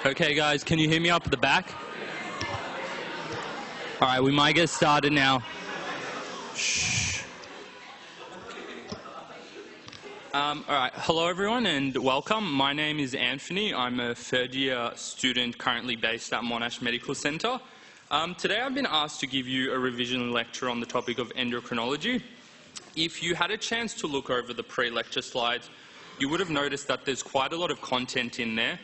Okay guys, can you hear me up at the back? Alright, we might get started now. Shh. Alright, hello everyone and welcome. My name is Anthony. I'm a third year student currently based at Monash Medical Center. Today I've been asked to give you a revision lecture on the topic of endocrinology. If you had a chance to look over the pre-lecture slides, you would have noticed that there's quite a lot of content in there.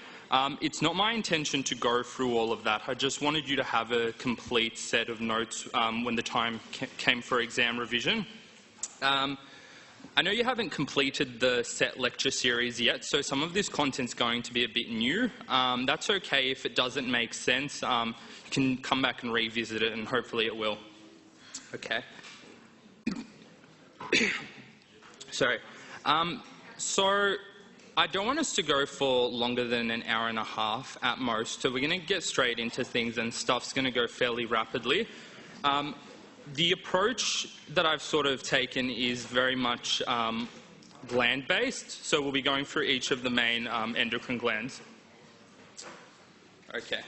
It's not my intention to go through all of that. I just wanted you to have a complete set of notes when the time came for exam revision. I know you haven't completed the set lecture series yet, so some of this content's going to be a bit new. That's okay if it doesn't make sense. You can come back and revisit it, and hopefully it will. Okay. Sorry. So I don't want us to go for longer than an hour and a half at most, so we're going to get straight into things and stuff's going to go fairly rapidly. The approach that I've sort of taken is very much gland-based, so we'll be going through each of the main endocrine glands. Okay.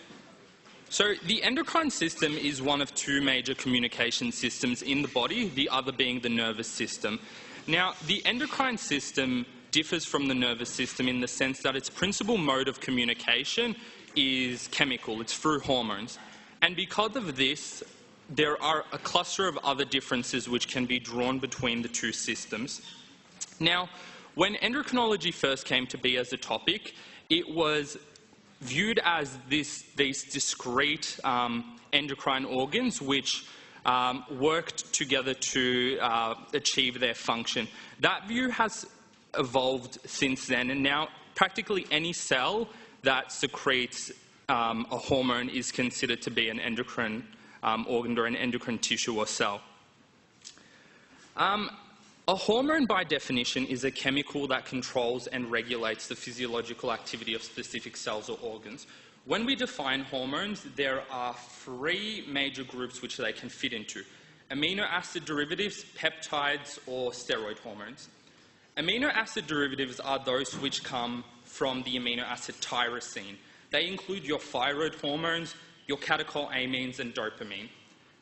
So the endocrine system is one of two major communication systems in the body, the other being the nervous system. Now, the endocrine system differs from the nervous system in the sense that its principal mode of communication is chemical, it's through hormones. And because of this, there are a cluster of other differences which can be drawn between the two systems. Now, when endocrinology first came to be as a topic, it was viewed as these discrete endocrine organs which worked together to achieve their function. That view has evolved since then, and now practically any cell that secretes a hormone is considered to be an endocrine organ or an endocrine tissue or cell. A hormone, by definition, is a chemical that controls and regulates the physiological activity of specific cells or organs. When we define hormones, there are three major groups which they can fit into: amino acid derivatives, peptides, or steroid hormones. Amino acid derivatives are those which come from the amino acid tyrosine. They include your thyroid hormones, your catecholamines, and dopamine.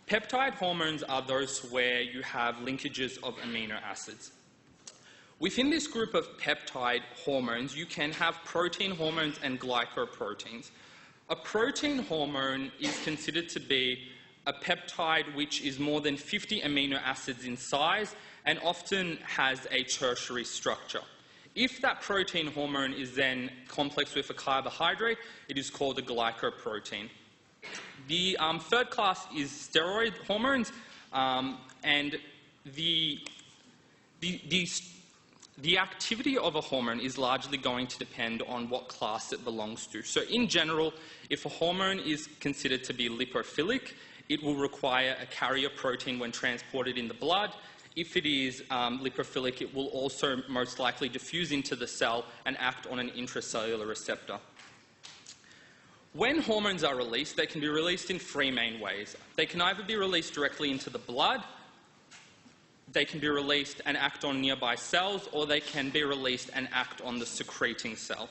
Peptide hormones are those where you have linkages of amino acids. Within this group of peptide hormones, you can have protein hormones and glycoproteins. A protein hormone is considered to be a peptide which is more than 50 amino acids in size and often has a tertiary structure. If that protein hormone is then complex with a carbohydrate, it is called a glycoprotein. The third class is steroid hormones, and the activity of a hormone is largely going to depend on what class it belongs to. So in general, if a hormone is considered to be lipophilic, it will require a carrier protein when transported in the blood. If it is lipophilic, it will also most likely diffuse into the cell and act on an intracellular receptor. When hormones are released, they can be released in three main ways. They can either be released directly into the blood, they can be released and act on nearby cells, or they can be released and act on the secreting cell.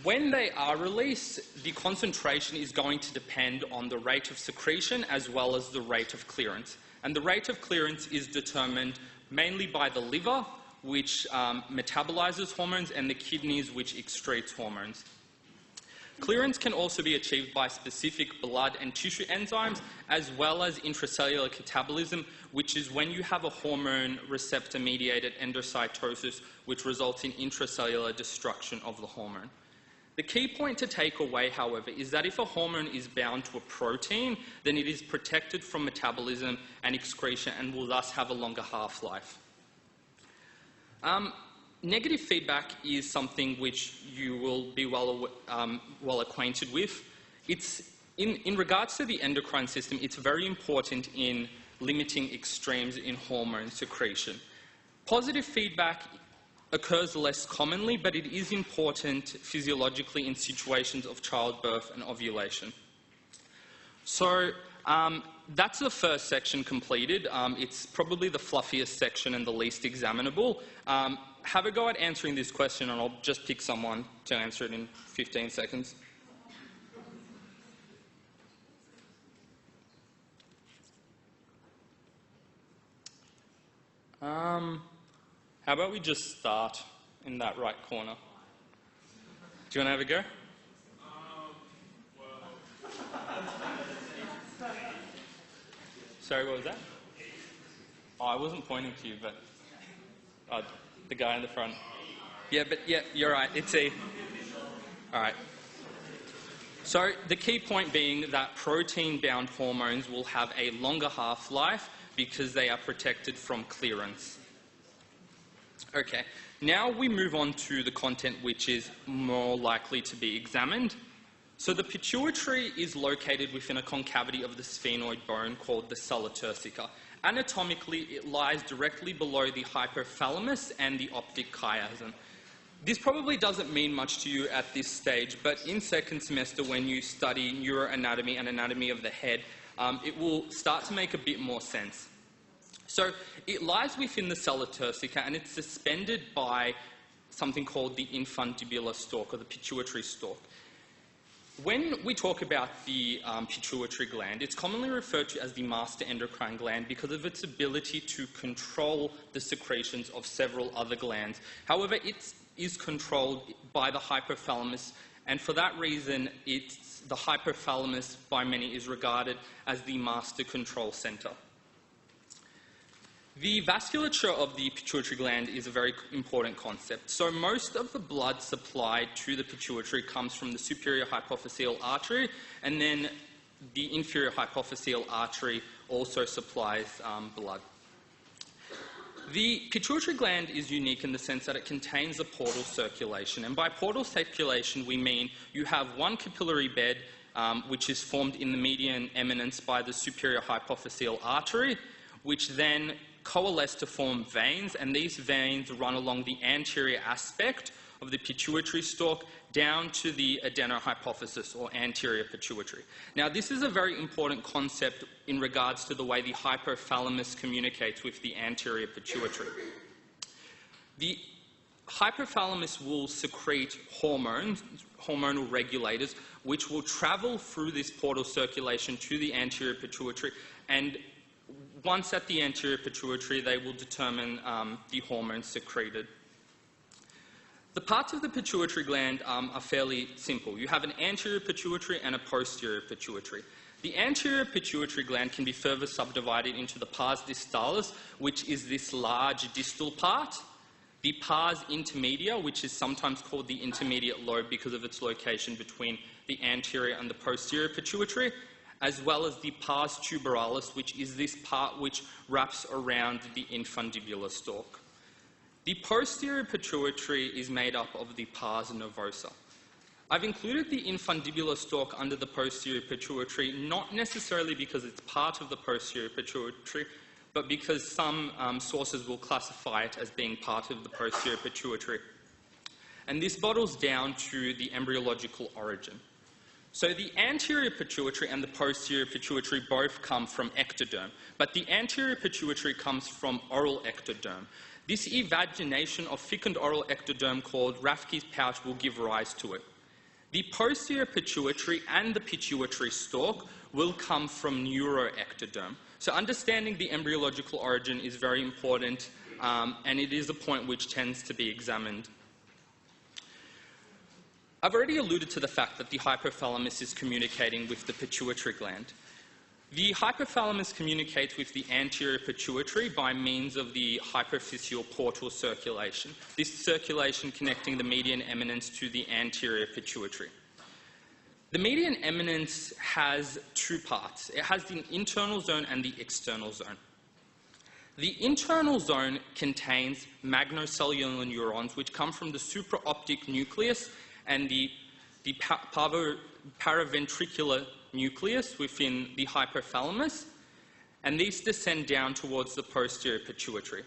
When they are released, the concentration is going to depend on the rate of secretion as well as the rate of clearance. And the rate of clearance is determined mainly by the liver, which metabolizes hormones, and the kidneys, which excretes hormones. Clearance can also be achieved by specific blood and tissue enzymes, as well as intracellular catabolism, which is when you have a hormone receptor-mediated endocytosis, which results in intracellular destruction of the hormone. The key point to take away, however, is that if a hormone is bound to a protein, then it is protected from metabolism and excretion and will thus have a longer half-life. Negative feedback is something which you will be well acquainted with. In regards to the endocrine system, it's very important in limiting extremes in hormone secretion. Positive feedback occurs less commonly, but it is important physiologically in situations of childbirth and ovulation. So that's the first section completed. It's probably the fluffiest section and the least examinable. have a go at answering this question, and I'll just pick someone to answer it in 15 seconds. How about we just start in that right corner? Do you want to have a go? Sorry, what was that? Oh, I wasn't pointing to you, but the guy in the front. Yeah, but yeah, you're right. It's E. All right. So the key point being that protein-bound hormones will have a longer half-life because they are protected from clearance. Okay, now we move on to the content which is more likely to be examined. So the pituitary is located within a concavity of the sphenoid bone called the sella turcica. Anatomically, it lies directly below the hypothalamus and the optic chiasm. This probably doesn't mean much to you at this stage, but in second semester when you study neuroanatomy and anatomy of the head, it will start to make a bit more sense. So it lies within the sella turcica and it's suspended by something called the infundibular stalk or the pituitary stalk. When we talk about the pituitary gland, it's commonly referred to as the master endocrine gland because of its ability to control the secretions of several other glands. However, it is controlled by the hypothalamus, and for that reason, the hypothalamus by many is regarded as the master control center. The vasculature of the pituitary gland is a very important concept. So most of the blood supplied to the pituitary comes from the superior hypophyseal artery, and then the inferior hypophyseal artery also supplies blood. The pituitary gland is unique in the sense that it contains a portal circulation, and by portal circulation we mean you have one capillary bed which is formed in the median eminence by the superior hypophyseal artery, which then coalesce to form veins, and these veins run along the anterior aspect of the pituitary stalk down to the adenohypophysis or anterior pituitary. Now, this is a very important concept in regards to the way the hypothalamus communicates with the anterior pituitary. The hypothalamus will secrete hormones, hormonal regulators, which will travel through this portal circulation to the anterior pituitary, and once at the anterior pituitary, they will determine the hormones secreted. The parts of the pituitary gland are fairly simple. You have an anterior pituitary and a posterior pituitary. The anterior pituitary gland can be further subdivided into the pars distalis, which is this large distal part, the pars intermedia, which is sometimes called the intermediate lobe because of its location between the anterior and the posterior pituitary, as well as the pars tuberalis, which is this part which wraps around the infundibular stalk. The posterior pituitary is made up of the pars nervosa. I've included the infundibular stalk under the posterior pituitary, not necessarily because it's part of the posterior pituitary, but because some sources will classify it as being part of the posterior pituitary. And this boils down to the embryological origin. So the anterior pituitary and the posterior pituitary both come from ectoderm, but the anterior pituitary comes from oral ectoderm. This evagination of thickened oral ectoderm called Rathke's pouch will give rise to it. The posterior pituitary and the pituitary stalk will come from neuroectoderm. So understanding the embryological origin is very important, and it is a point which tends to be examined. I've already alluded to the fact that the hypothalamus is communicating with the pituitary gland. The hypothalamus communicates with the anterior pituitary by means of the hypophyseal portal circulation, this circulation connecting the median eminence to the anterior pituitary. The median eminence has two parts. It has the internal zone and the external zone. The internal zone contains magnocellular neurons, which come from the supraoptic nucleus and the paraventricular nucleus within the hypothalamus, and these descend down towards the posterior pituitary.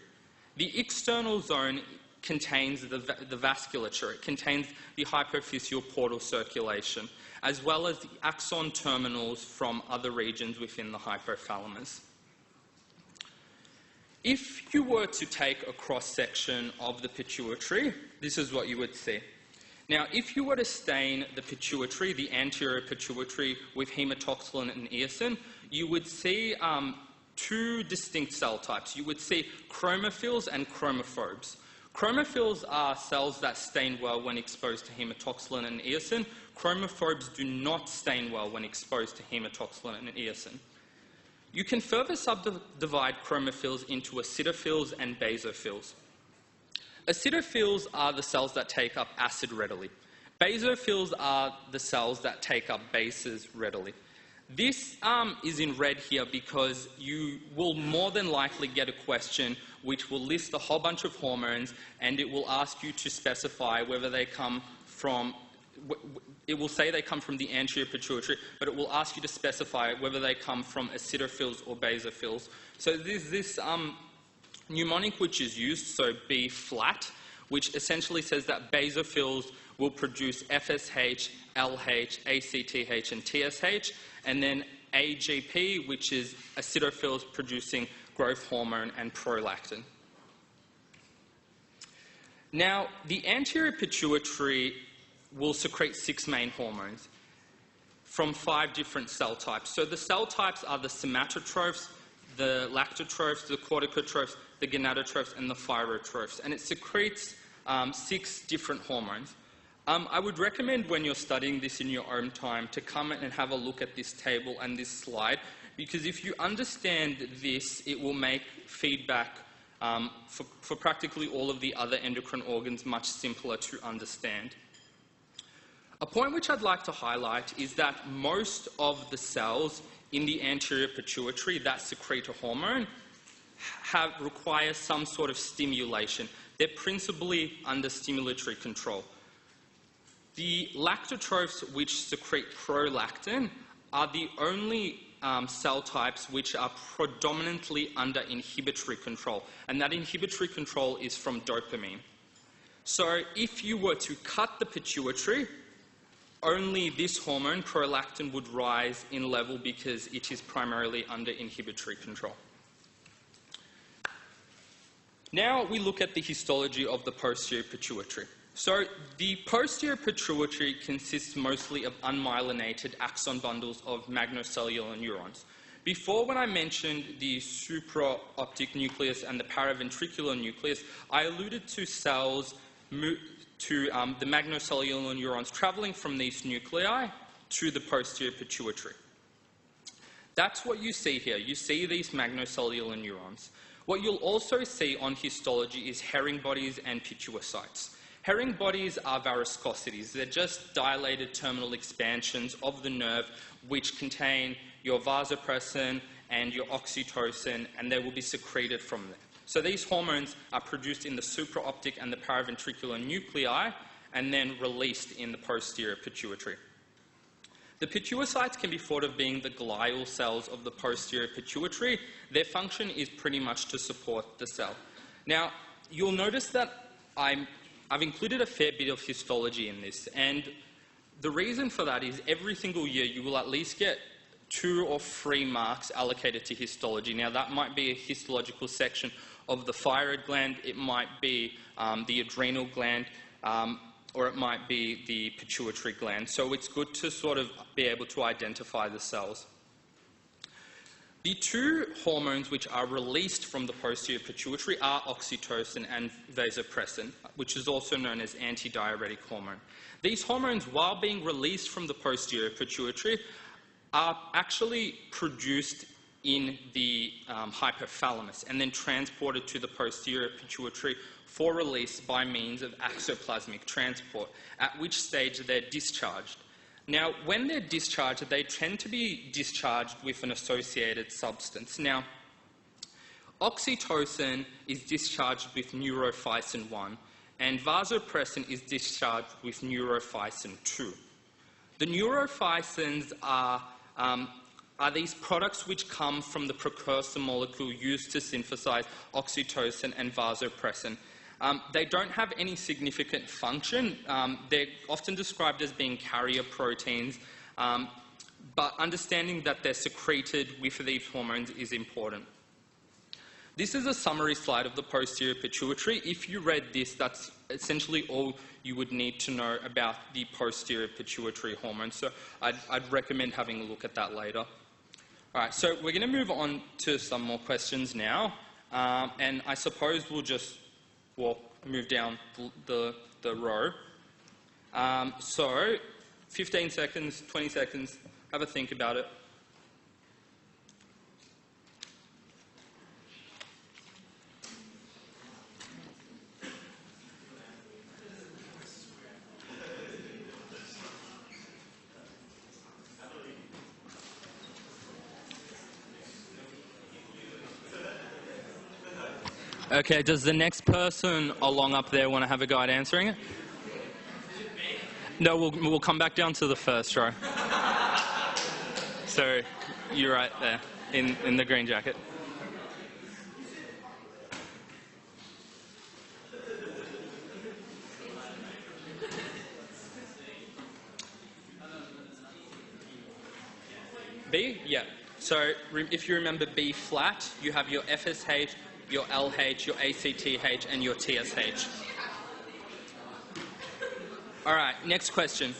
The external zone contains the vasculature. It contains the hypophyseal portal circulation, as well as the axon terminals from other regions within the hypothalamus. If you were to take a cross-section of the pituitary, this is what you would see. Now, if you were to stain the pituitary, the anterior pituitary, with hematoxylin and eosin, you would see two distinct cell types. You would see chromophils and chromophobes. Chromophils are cells that stain well when exposed to hematoxylin and eosin. Chromophobes do not stain well when exposed to hematoxylin and eosin. You can further subdivide chromophils into acidophils and basophils. Acidophils are the cells that take up acid readily. Basophils are the cells that take up bases readily. This is in red here because you will more than likely get a question which will list a whole bunch of hormones, and it will ask you to specify whether they come from, it will say they come from the anterior pituitary, but it will ask you to specify whether they come from acidophils or basophils. So there's this mnemonic which is used, so B flat, which essentially says that basophils will produce FSH, LH, ACTH, and TSH, and then AGP, which is acidophils producing growth hormone and prolactin. Now, the anterior pituitary will secrete 6 main hormones from 5 different cell types. So the cell types are the somatotrophs, the lactotrophs, the corticotrophs, the gonadotrophs, and the thyrotrophs, and it secretes 6 different hormones. I would recommend when you're studying this in your own time to come and have a look at this table and this slide, because if you understand this, it will make feedback for practically all of the other endocrine organs much simpler to understand. A point which I'd like to highlight is that most of the cells in the anterior pituitary that secrete a hormone require some sort of stimulation. They're principally under stimulatory control. The lactotrophs which secrete prolactin are the only cell types which are predominantly under inhibitory control, and that inhibitory control is from dopamine. So if you were to cut the pituitary, only this hormone, prolactin, would rise in level because it is primarily under inhibitory control. Now we look at the histology of the posterior pituitary. So the posterior pituitary consists mostly of unmyelinated axon bundles of magnocellular neurons. Before, when I mentioned the supraoptic nucleus and the paraventricular nucleus, I alluded to cells to the magnocellular neurons traveling from these nuclei to the posterior pituitary. That's what you see here. You see these magnocellular neurons. What you'll also see on histology is Haring bodies and pituocytes. Haring bodies are varicosities. They're just dilated terminal expansions of the nerve which contain your vasopressin and your oxytocin, and they will be secreted from there. So these hormones are produced in the supraoptic and the paraventricular nuclei and then released in the posterior pituitary. The pituocytes can be thought of being the glial cells of the posterior pituitary. Their function is pretty much to support the cell. Now, you'll notice that I've included a fair bit of histology in this, and the reason for that is every single year you will at least get 2 or 3 marks allocated to histology. Now, that might be a histological section of the thyroid gland, it might be the adrenal gland, or it might be the pituitary gland. So it's good to sort of be able to identify the cells. The 2 hormones which are released from the posterior pituitary are oxytocin and vasopressin, which is also known as antidiuretic hormone. These hormones, while being released from the posterior pituitary, are actually produced in the hypothalamus and then transported to the posterior pituitary for release by means of axoplasmic transport, at which stage they're discharged. Now, when they're discharged, they tend to be discharged with an associated substance. Now, oxytocin is discharged with neurophysin 1, and vasopressin is discharged with neurophysin 2. The neurophycins are these products which come from the precursor molecule used to synthesize oxytocin and vasopressin. They don't have any significant function. They're often described as being carrier proteins, but understanding that they're secreted with these hormones is important. This is a summary slide of the posterior pituitary. If you read this, that's essentially all you would need to know about the posterior pituitary hormone. So I'd recommend having a look at that later. All right, so we're going to move on to some more questions now. And I suppose we'll just move down the row. So 15 seconds, 20 seconds, have a think about it. Okay, does the next person along up there want to have a go at answering it? No, we'll come back down to the first row. So, you're right there, in the green jacket. B? Yeah. So, if you remember B flat, you have your FSH, your LH, your ACTH, and your TSH. All right, next question.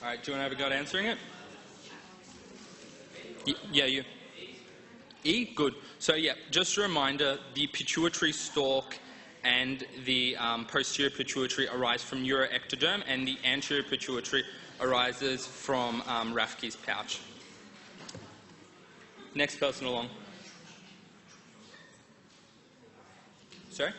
All right, do you want to have a go at answering it? Yeah, you. E? Good. So yeah, just a reminder, the pituitary stalk and the posterior pituitary arise from neuroectoderm, and the anterior pituitary arises from Rathke's pouch. Next person along. Sorry?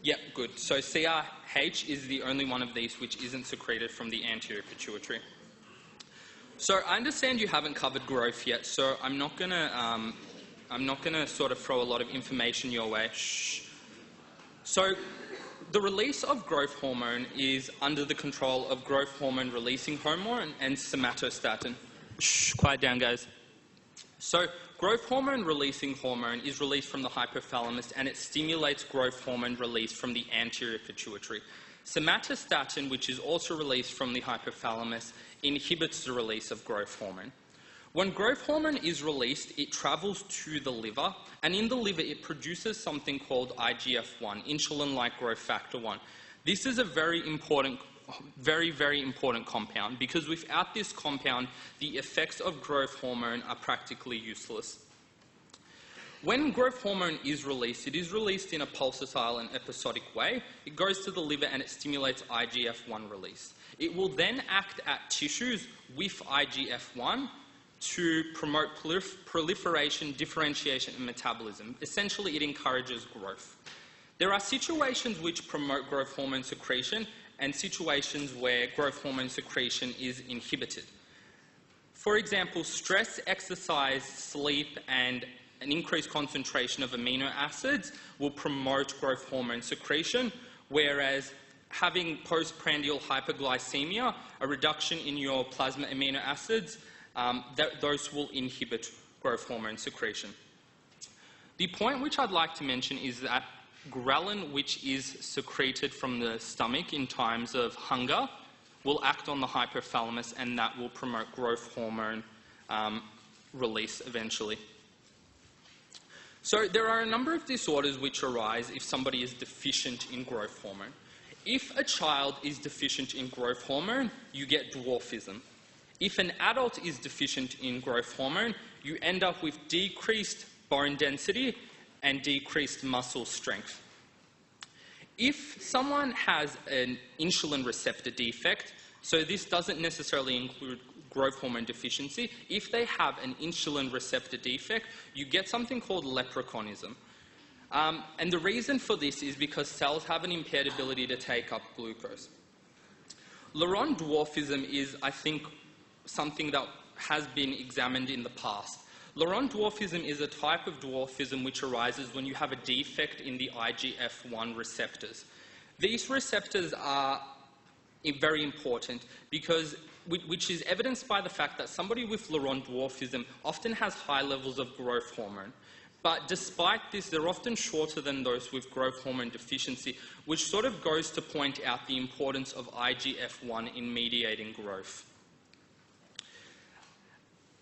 Yeah, good. So CRH is the only one of these which isn't secreted from the anterior pituitary. So I understand you haven't covered growth yet, so I'm not gonna sort of throw a lot of information your way. Shh. So the release of growth hormone is under the control of growth hormone releasing hormone and somatostatin. Shh, quiet down, guys. So growth hormone releasing hormone is released from the hypothalamus, and it stimulates growth hormone release from the anterior pituitary. Somatostatin, which is also released from the hypothalamus, inhibits the release of growth hormone. When growth hormone is released, it travels to the liver, and in the liver it produces something called IGF-1, insulin-like growth factor 1. This is a very, very important compound, because without this compound, the effects of growth hormone are practically useless. When growth hormone is released, it is released in a pulsatile and episodic way. It goes to the liver and it stimulates IGF-1 release. It will then act at tissues with IGF-1 to promote proliferation, differentiation, and metabolism. Essentially, it encourages growth. There are situations which promote growth hormone secretion and situations where growth hormone secretion is inhibited. For example, stress, exercise, sleep, and an increased concentration of amino acids will promote growth hormone secretion, whereas having postprandial hyperglycemia, a reduction in your plasma amino acids, those will inhibit growth hormone secretion. The point which I'd like to mention is that ghrelin, which is secreted from the stomach in times of hunger, will act on the hypothalamus, and that will promote growth hormone release eventually. So there are a number of disorders which arise if somebody is deficient in growth hormone. If a child is deficient in growth hormone, you get dwarfism. If an adult is deficient in growth hormone, you end up with decreased bone density and decreased muscle strength. If someone has an insulin receptor defect, so this doesn't necessarily include growth hormone deficiency, if they have an insulin receptor defect, you get something called leprechanism. And the reason for this is because cells have an impaired ability to take up glucose. Leron Dwarfism is, I think, something that has been examined in the past. Leron Dwarfism is a type of dwarfism which arises when you have a defect in the IGF-1 receptors. These receptors are very important because, which is evidenced by the fact that somebody with Leron Dwarfism often has high levels of growth hormone. But despite this, they're often shorter than those with growth hormone deficiency, which sort of goes to point out the importance of IGF-1 in mediating growth.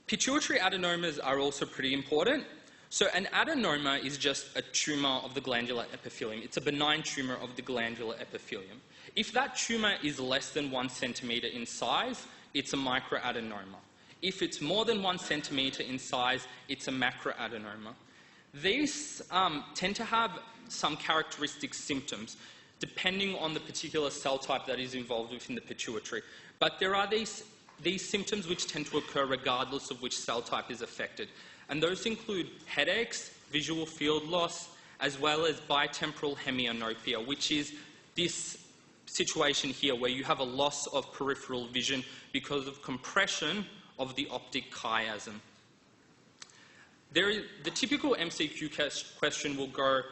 Pituitary adenomas are also pretty important. So an adenoma is just a tumour of the glandular epithelium. It's a benign tumour of the glandular epithelium. If that tumour is less than 1 centimetre in size, it's a microadenoma. If it's more than 1 centimetre in size, it's a macroadenoma. These tend to have some characteristic symptoms depending on the particular cell type that is involved within the pituitary. But there are these symptoms which tend to occur regardless of which cell type is affected. And those include headaches, visual field loss, as well as bitemporal hemianopia, which is this situation here where you have a loss of peripheral vision because of compression of the optic chiasm. The typical MCQ question will go,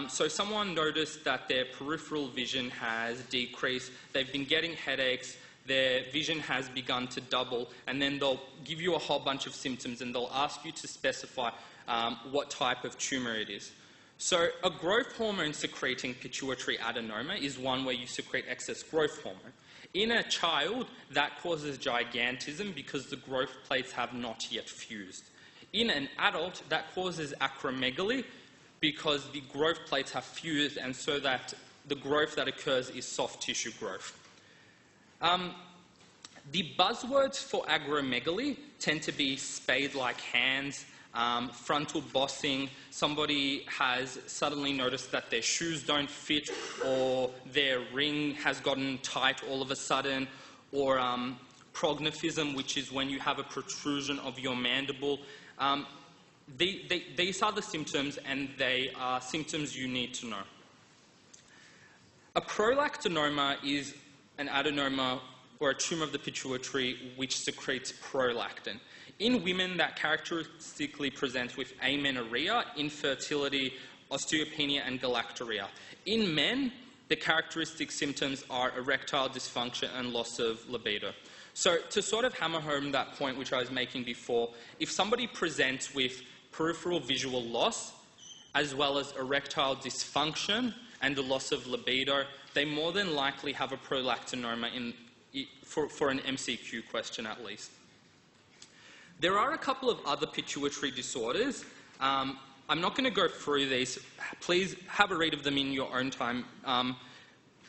so someone noticed that their peripheral vision has decreased, they've been getting headaches, their vision has begun to double, and then they'll give you a whole bunch of symptoms and they'll ask you to specify what type of tumour it is. So a growth hormone secreting pituitary adenoma is one where you secrete excess growth hormone. In a child, that causes gigantism because the growth plates have not yet fused. In an adult, that causes acromegaly because the growth plates have fused, and so that the growth that occurs is soft tissue growth. The buzzwords for acromegaly tend to be spade-like hands, frontal bossing, somebody has suddenly noticed that their shoes don't fit, or their ring has gotten tight all of a sudden, or prognathism, which is when you have a protrusion of your mandible. These are the symptoms, and they are symptoms you need to know. A prolactinoma is an adenoma or a tumour of the pituitary which secretes prolactin. In women, that characteristically presents with amenorrhea, infertility, osteopenia, and galactorrhea. In men, the characteristic symptoms are erectile dysfunction and loss of libido. So to sort of hammer home that point which I was making before, if somebody presents with peripheral visual loss, as well as erectile dysfunction and the loss of libido, they more than likely have a prolactinoma for an MCQ question at least. There are a couple of other pituitary disorders. I'm not going to go through these. Please have a read of them in your own time.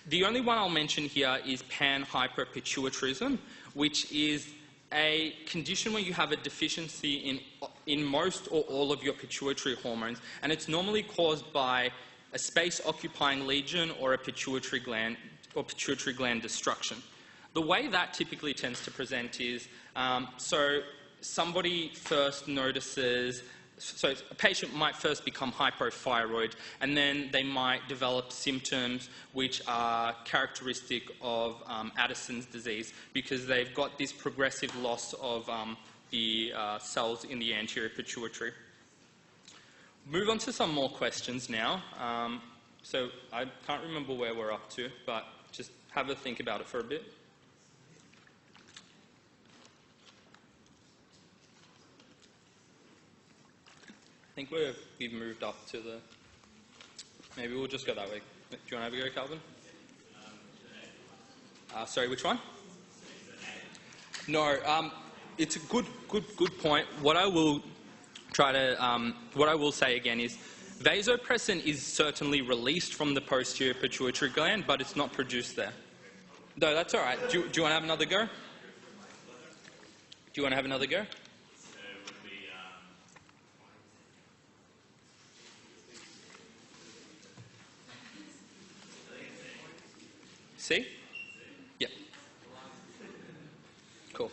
The only one I'll mention here is panhyperpituitarism, which is a condition where you have a deficiency in most or all of your pituitary hormones, and it's normally caused by a space-occupying lesion or a pituitary gland destruction. The way that typically tends to present is, so somebody first notices, so a patient might first become hypothyroid, and then they might develop symptoms which are characteristic of Addison's disease because they've got this progressive loss of the cells in the anterior pituitary. Move on to some more questions now. So I can't remember where we're up to, but just have a think about it for a bit. I think we've moved up to the... Maybe we'll just go that way. Do you want to have a go, Calvin? Sorry, which one? No, it's a good point. What I will say again is vasopressin is certainly released from the posterior pituitary gland, but it's not produced there. No, that's all right. Do you want to have another go? Do you want to have another go? C? Yeah. Cool.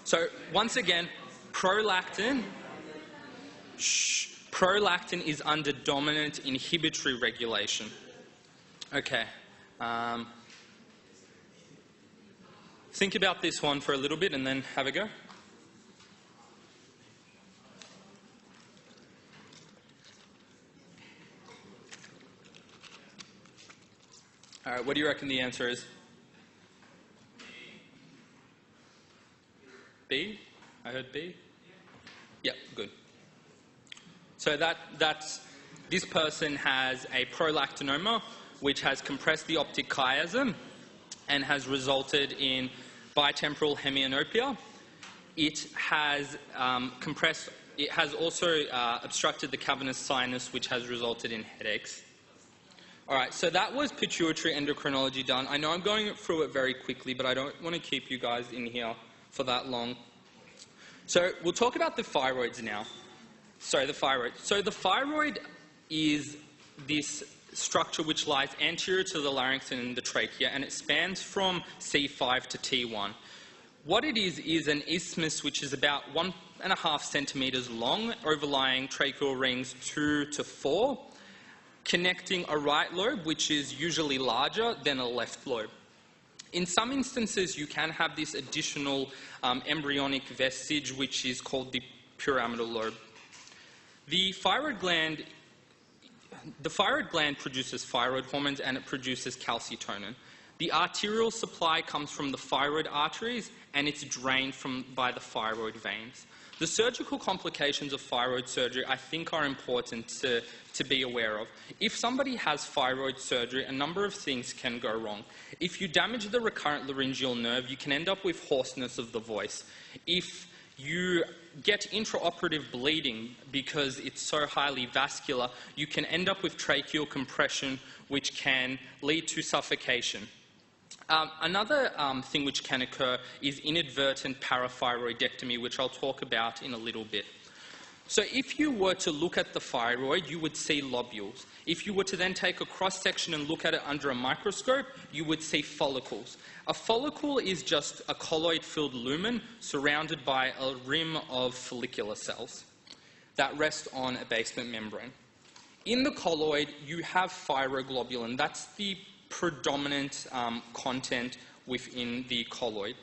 So once again, prolactin is under dominant inhibitory regulation. Okay. Think about this one for a little bit and then have a go. All right, what do you reckon the answer is? B? I heard B? Yep, good. So this person has a prolactinoma, which has compressed the optic chiasm and has resulted in bitemporal hemianopia. It has it has also obstructed the cavernous sinus, which has resulted in headaches. All right, so that was pituitary endocrinology done. I know I'm going through it very quickly, but I don't want to keep you guys in here for that long. So we'll talk about the thyroids now. So the thyroid. So the thyroid is this structure which lies anterior to the larynx and the trachea, and it spans from C5 to T1. What it is an isthmus which is about 1.5 centimeters long, overlying tracheal rings 2 to 4, connecting a right lobe, which is usually larger than a left lobe. In some instances, you can have this additional embryonic vestige, which is called the pyramidal lobe. The thyroid gland produces thyroid hormones, and it produces calcitonin. The arterial supply comes from the thyroid arteries, and it's drained by the thyroid veins. The surgical complications of thyroid surgery, I think, are important to be aware of. If somebody has thyroid surgery, a number of things can go wrong. If you damage the recurrent laryngeal nerve, you can end up with hoarseness of the voice. If you get intraoperative bleeding because it's so highly vascular, you can end up with tracheal compression, which can lead to suffocation. Another thing which can occur is inadvertent parathyroidectomy, which I'll talk about in a little bit. So if you were to look at the thyroid, you would see lobules. If you were to then take a cross-section and look at it under a microscope, you would see follicles. A follicle is just a colloid-filled lumen surrounded by a rim of follicular cells that rest on a basement membrane. In the colloid, you have thyroglobulin. That's the predominant content within the colloid.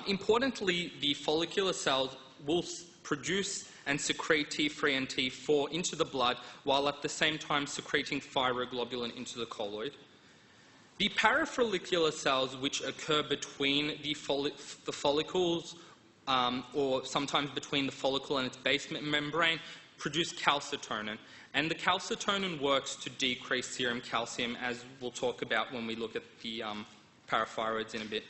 Importantly, the follicular cells will produce and secrete T3 and T4 into the blood, while at the same time secreting thyroglobulin into the colloid. The parafollicular cells, which occur between the follicles, or sometimes between the follicle and its basement membrane, produce calcitonin. And the calcitonin works to decrease serum calcium, as we'll talk about when we look at the parathyroids in a bit.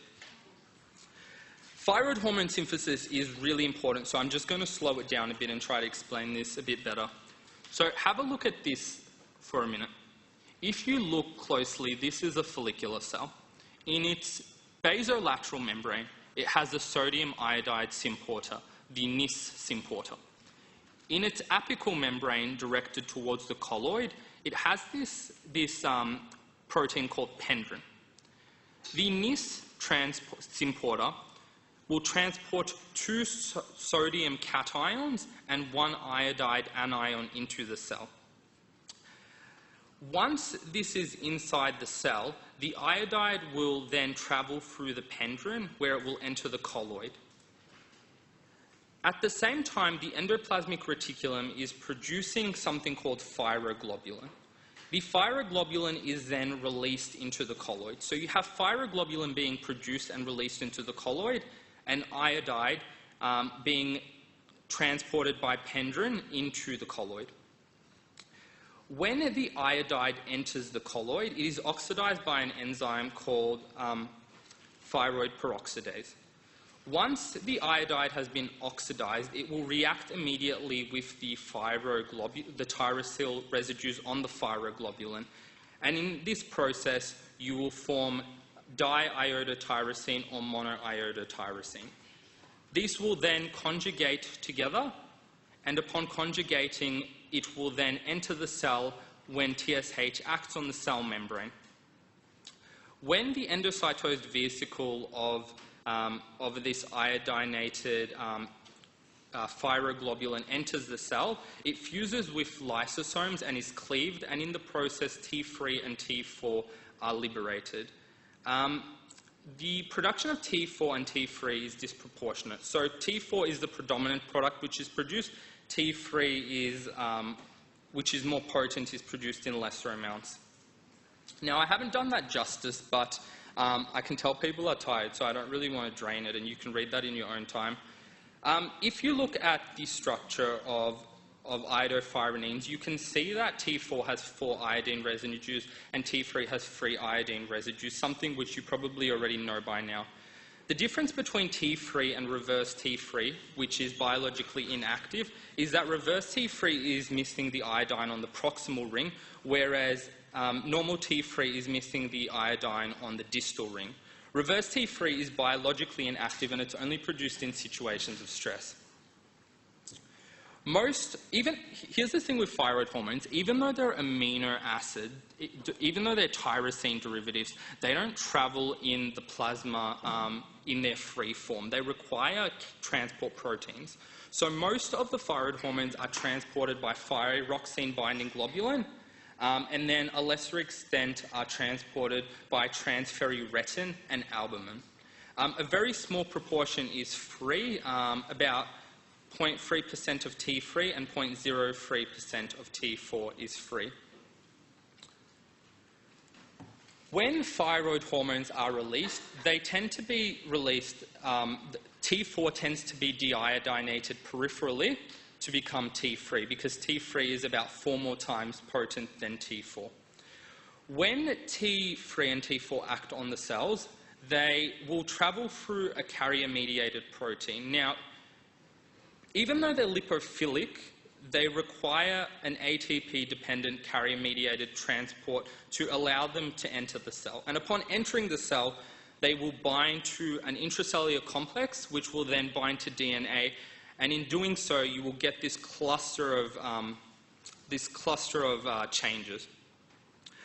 Thyroid hormone synthesis is really important, so I'm just going to slow it down a bit and try to explain this a bit better. So have a look at this for a minute. If you look closely, this is a follicular cell. In its basolateral membrane, it has a sodium iodide symporter, the Nis symporter. In its apical membrane directed towards the colloid, it has this protein called pendrin. The Nis symporter will transport 2 sodium cations and 1 iodide anion into the cell. Once this is inside the cell, the iodide will then travel through the pendrin, where it will enter the colloid. At the same time, the endoplasmic reticulum is producing something called thyroglobulin. The thyroglobulin is then released into the colloid. So you have thyroglobulin being produced and released into the colloid, and iodide being transported by pendrin into the colloid. When the iodide enters the colloid, it is oxidized by an enzyme called thyroid peroxidase. Once the iodide has been oxidized, it will react immediately with the tyrosyl residues on the thyroglobulin. And in this process, you will form diiodotyrosine or monoiodotyrosine. These will then conjugate together, and upon conjugating, it will then enter the cell when TSH acts on the cell membrane. When the endocytosed vesicle of this iodinated thyroglobulin enters the cell, it fuses with lysosomes and is cleaved, and in the process T3 and T4 are liberated. The production of T4 and T3 is disproportionate. So T4 is the predominant product which is produced. T3 is, which is more potent, is produced in lesser amounts. Now, I haven't done that justice, but I can tell people are tired, so I don't really want to drain it, and you can read that in your own time. If you look at the structure of iodophyronines, you can see that T4 has 4 iodine residues and T3 has 3 iodine residues, something which you probably already know by now. The difference between T3 and reverse T3, which is biologically inactive, is that reverse T3 is missing the iodine on the proximal ring, whereas normal T3 is missing the iodine on the distal ring. Reverse T3 is biologically inactive and it's only produced in situations of stress. Here's the thing with thyroid hormones, even though they're amino acid, even though they're tyrosine derivatives, they don't travel in the plasma in their free form. They require transport proteins. So most of the thyroid hormones are transported by thyroxine binding globulin, and then a lesser extent are transported by transferrin and albumin. A very small proportion is free, about 0.3% of T3 and 0.03% of T4 is free. When thyroid hormones are released, they tend to be released, T4 tends to be deiodinated peripherally to become T3 because T3 is about 4 more times potent than T4. When T3 and T4 act on the cells, they will travel through a carrier-mediated protein. Now, even though they're lipophilic, they require an ATP-dependent carrier-mediated transport to allow them to enter the cell. And upon entering the cell, they will bind to an intracellular complex, which will then bind to DNA. And in doing so, you will get this cluster of changes,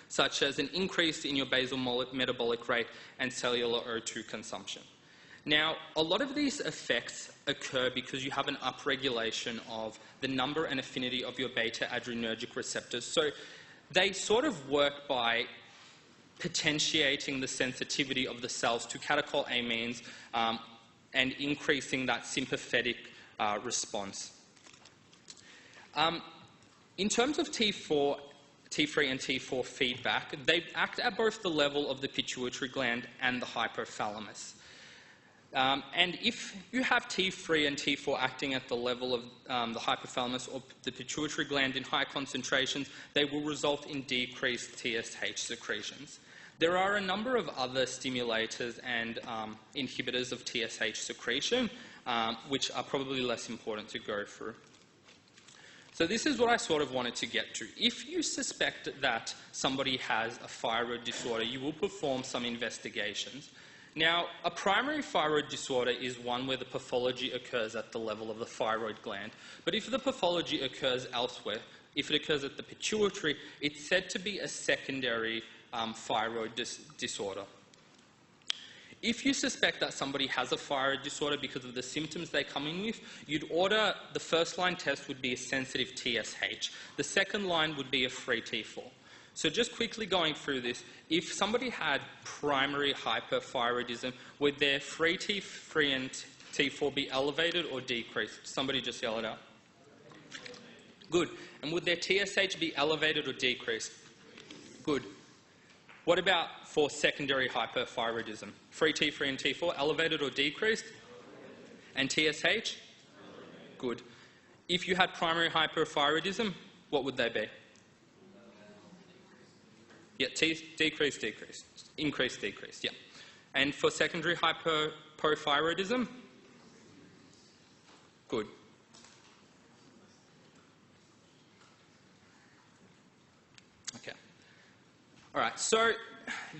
such as an increase in your basal metabolic rate and cellular O2 consumption. Now, a lot of these effects occur because you have an upregulation of the number and affinity of your beta-adrenergic receptors. So they sort of work by potentiating the sensitivity of the cells to catecholamines and increasing that sympathetic response. In terms of T3 and T4 feedback, they act at both the level of the pituitary gland and the hypothalamus. And if you have T3 and T4 acting at the level of the hypothalamus or the pituitary gland in high concentrations, they will result in decreased TSH secretions. There are a number of other stimulators and inhibitors of TSH secretion, which are probably less important to go through. So this is what I sort of wanted to get to. If you suspect that somebody has a thyroid disorder, you will perform some investigations. Now, a primary thyroid disorder is one where the pathology occurs at the level of the thyroid gland. But if the pathology occurs elsewhere, if it occurs at the pituitary, it's said to be a secondary thyroid disorder. If you suspect that somebody has a thyroid disorder because of the symptoms they come in with, you'd order, the first line test would be a sensitive TSH. The second line would be a free T4. So just quickly going through this, if somebody had primary hyperthyroidism, would their free T3 and T4 be elevated or decreased? Somebody just yell it out. Good. And would their TSH be elevated or decreased? Good. What about for secondary hyperthyroidism? Free T3 and T4, elevated or decreased? And TSH? Good. If you had primary hyperthyroidism, what would they be? Yeah, decrease, decrease. Increase, decrease, yeah. And for secondary hyperthyroidism? Good. Okay. All right, so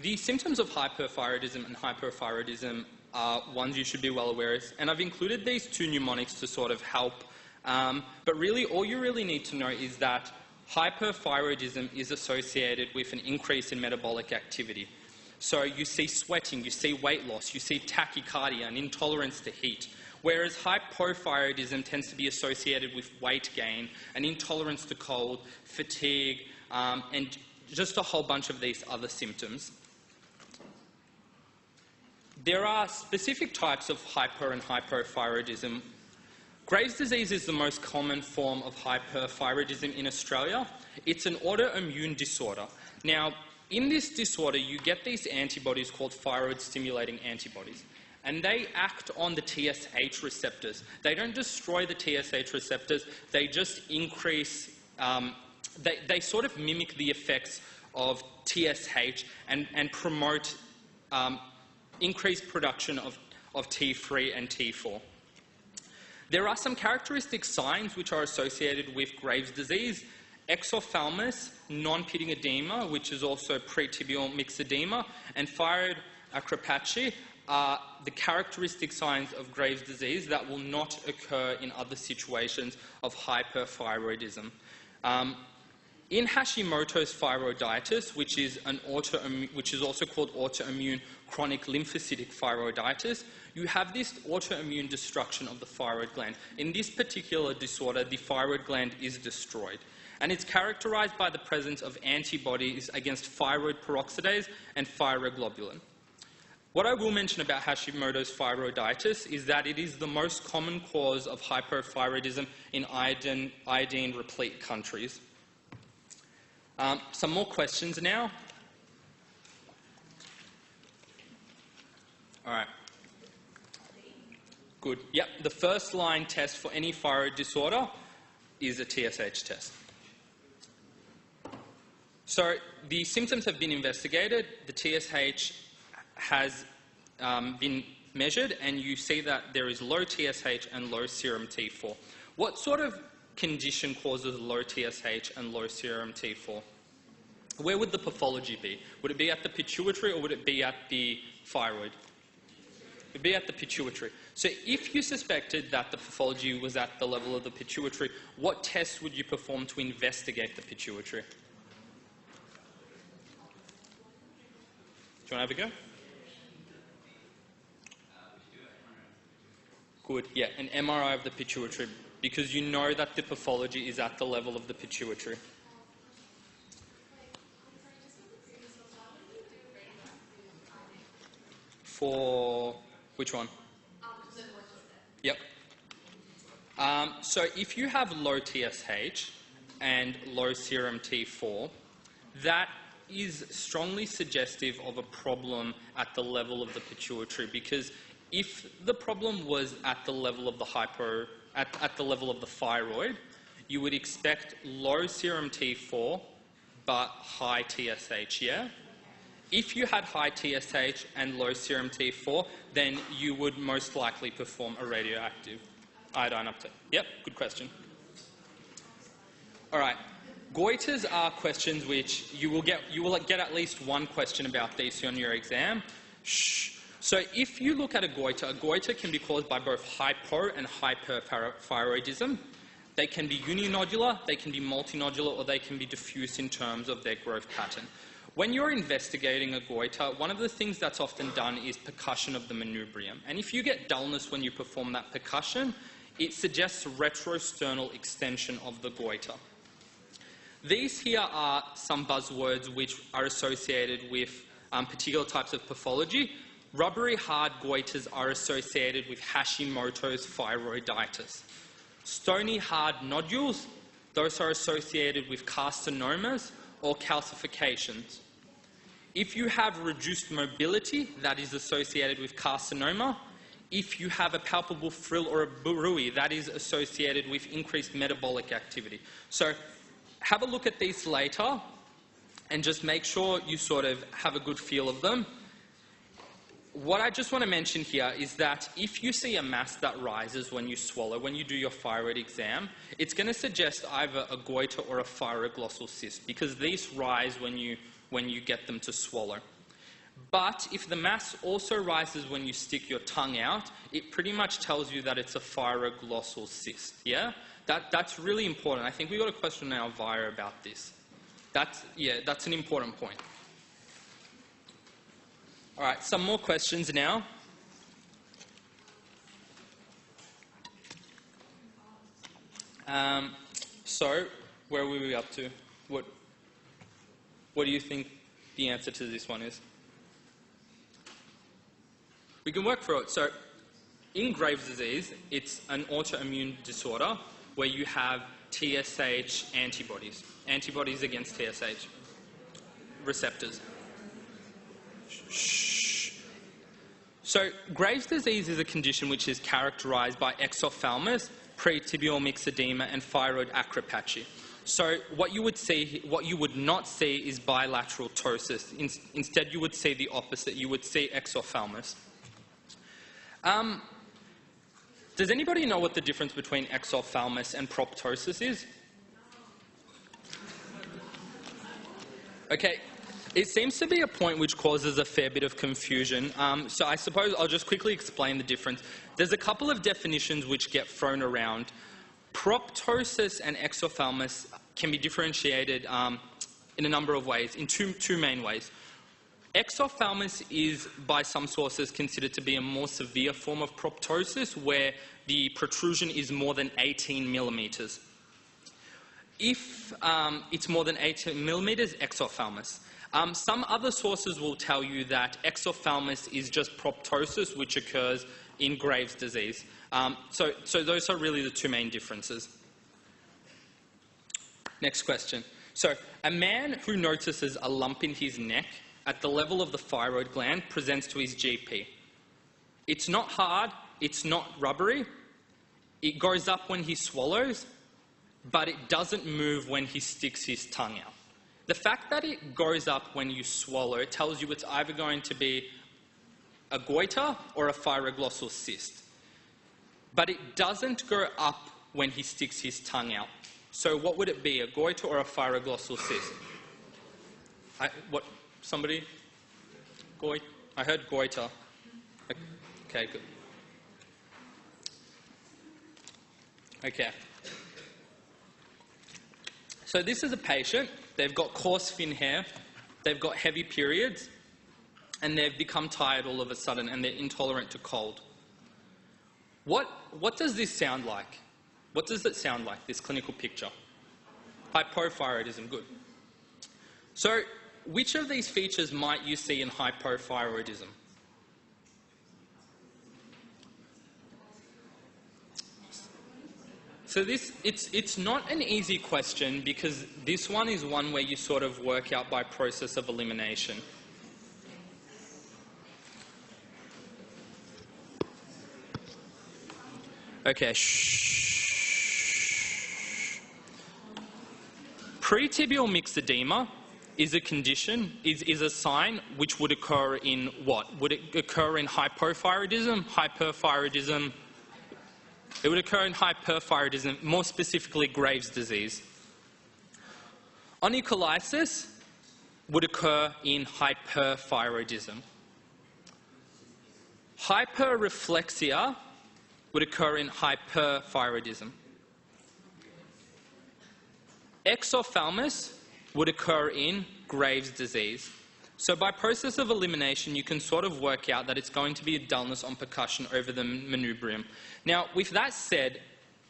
the symptoms of hyperthyroidism and hypothyroidism are ones you should be well aware of, and I've included these two mnemonics to sort of help, but really all you really need to know is that hyperthyroidism is associated with an increase in metabolic activity. So you see sweating, you see weight loss, you see tachycardia, an intolerance to heat, whereas hypothyroidism tends to be associated with weight gain, an intolerance to cold, fatigue, and just a whole bunch of these other symptoms. There are specific types of hyper and hypothyroidism. Graves' disease is the most common form of hyperthyroidism in Australia. It's an autoimmune disorder. Now, in this disorder, you get these antibodies called thyroid-stimulating antibodies. and they act on the TSH receptors. They don't destroy the TSH receptors, they just increase, they sort of mimic the effects of TSH and promote increased production of T3 and T4. There are some characteristic signs which are associated with Graves' disease. Exophthalmos, non-pitting edema, which is also pretibial mixed edema, and thyroid acropathy are the characteristic signs of Graves' disease that will not occur in other situations of hyperthyroidism. In Hashimoto's thyroiditis, which is also called autoimmune chronic lymphocytic thyroiditis, you have this autoimmune destruction of the thyroid gland. In this particular disorder, the thyroid gland is destroyed, and it's characterized by the presence of antibodies against thyroid peroxidase and thyroglobulin. What I will mention about Hashimoto's thyroiditis is that it is the most common cause of hyperthyroidism in iodine-replete countries. Some more questions now. All right. Good. Yep, the first line test for any thyroid disorder is a TSH test. So the symptoms have been investigated, the TSH has been measured, and you see that there is low TSH and low serum T4. What sort of condition causes low TSH and low serum T4? Where would the pathology be? Would it be at the pituitary or would it be at the thyroid? It would be at the pituitary. So if you suspected that the pathology was at the level of the pituitary, what tests would you perform to investigate the pituitary? Do you want to have a go? Good, yeah, an MRI of the pituitary, because you know that the pathology is at the level of the pituitary. For which one? Yep. So if you have low TSH and low serum T4, that is strongly suggestive of a problem at the level of the pituitary, because if the problem was at the level of the at the level of the thyroid, you would expect low serum T4 but high TSH, yeah? If you had high TSH and low serum T4, then you would most likely perform a radioactive iodine uptake. Yep, good question. All right, goiters are questions which you will get at least one question about these on your exam. Shh. So if you look at a goiter can be caused by both hypo and hyperthyroidism. They can be uninodular, they can be multinodular, or they can be diffuse in terms of their growth pattern. When you're investigating a goiter, one of the things that's often done is percussion of the manubrium. And if you get dullness when you perform that percussion, it suggests retrosternal extension of the goiter. These here are some buzzwords which are associated with particular types of pathology. Rubbery hard goiters are associated with Hashimoto's thyroiditis. Stony hard nodules, those are associated with carcinomas or calcifications. If you have reduced mobility, that is associated with carcinoma. If you have a palpable frill or a burui, that is associated with increased metabolic activity. So have a look at these later and just make sure you sort of have a good feel of them. What I just want to mention here is that if you see a mass that rises when you swallow, when you do your thyroid exam, it's going to suggest either a goiter or a thyroglossal cyst, because these rise when you get them to swallow. But if the mass also rises when you stick your tongue out, it pretty much tells you that it's a thyroglossal cyst, yeah? That's really important. I think we got a question now via about this. That's an important point. All right, some more questions now. So, where were we up to? What do you think the answer to this one is? We can work through it. So, in Graves' disease, it's an autoimmune disorder where you have TSH antibodies against TSH receptors. Shh. So Graves' disease is a condition which is characterized by exophthalmos, pretibial myxedema, and thyroid acropathy. So what you would not see is bilateral ptosis. Instead, you would see the opposite. You would see exophthalmos. Does anybody know what the difference between exophthalmos and proptosis is? Okay, it seems to be a point which causes a fair bit of confusion. So I suppose I'll just quickly explain the difference. There's a couple of definitions which get thrown around. Proptosis and exophthalmos can be differentiated in a number of ways, in two main ways. Exophthalmos is, by some sources, considered to be a more severe form of proptosis, where the protrusion is more than 18 millimeters. If it's more than 18 millimeters, exophthalmos. Some other sources will tell you that exophthalmos is just proptosis, which occurs in Graves' disease. So those are really the two main differences. Next question. So a man who notices a lump in his neck at the level of the thyroid gland presents to his GP. It's not hard, it's not rubbery, it goes up when he swallows, but it doesn't move when he sticks his tongue out. The fact that it goes up when you swallow tells you it's either going to be a goiter or a thyroglossal cyst. But it doesn't go up when he sticks his tongue out. So what would it be, a goiter or a thyroglossal cyst? Somebody? I heard goiter. Okay, good. Okay. So this is a patient. They've got coarse thin hair, they've got heavy periods, and they've become tired all of a sudden, and they're intolerant to cold. What does this sound like? What does it sound like, this clinical picture? Hypothyroidism, good. So, which of these features might you see in hypothyroidism? So it's not an easy question, because this one is one where you sort of work out by process of elimination. Okay, Pretibial myxedema is a condition, is a sign which would occur in what? Would it occur in hypothyroidism, hyperthyroidism? It would occur in hyperthyroidism, more specifically Graves' disease. Onycholysis would occur in hyperthyroidism. Hyperreflexia would occur in hyperthyroidism. Exophthalmos would occur in Graves' disease. So by process of elimination, you can sort of work out that it's going to be a dullness on percussion over the manubrium. Now, with that said,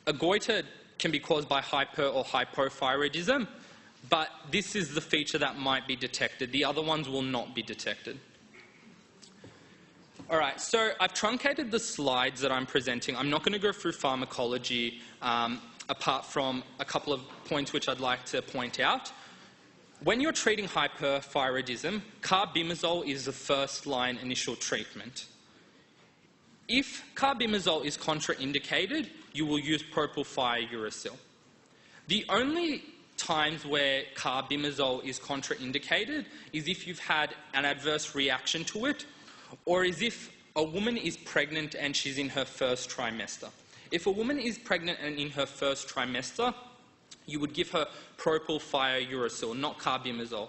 a goiter can be caused by hyper or hypothyroidism, but this is the feature that might be detected. The other ones will not be detected. All right, so I've truncated the slides that I'm presenting. I'm not going to go through pharmacology apart from a couple of points which I'd like to point out. When you're treating hyperthyroidism, carbimazole is the first-line initial treatment. If carbimazole is contraindicated, you will use propylthiouracil. The only times where carbimazole is contraindicated is if you've had an adverse reaction to it, or is if a woman is pregnant and she's in her first trimester. If a woman is pregnant and in her first trimester, you would give her propylthiouracil, not carbimazole.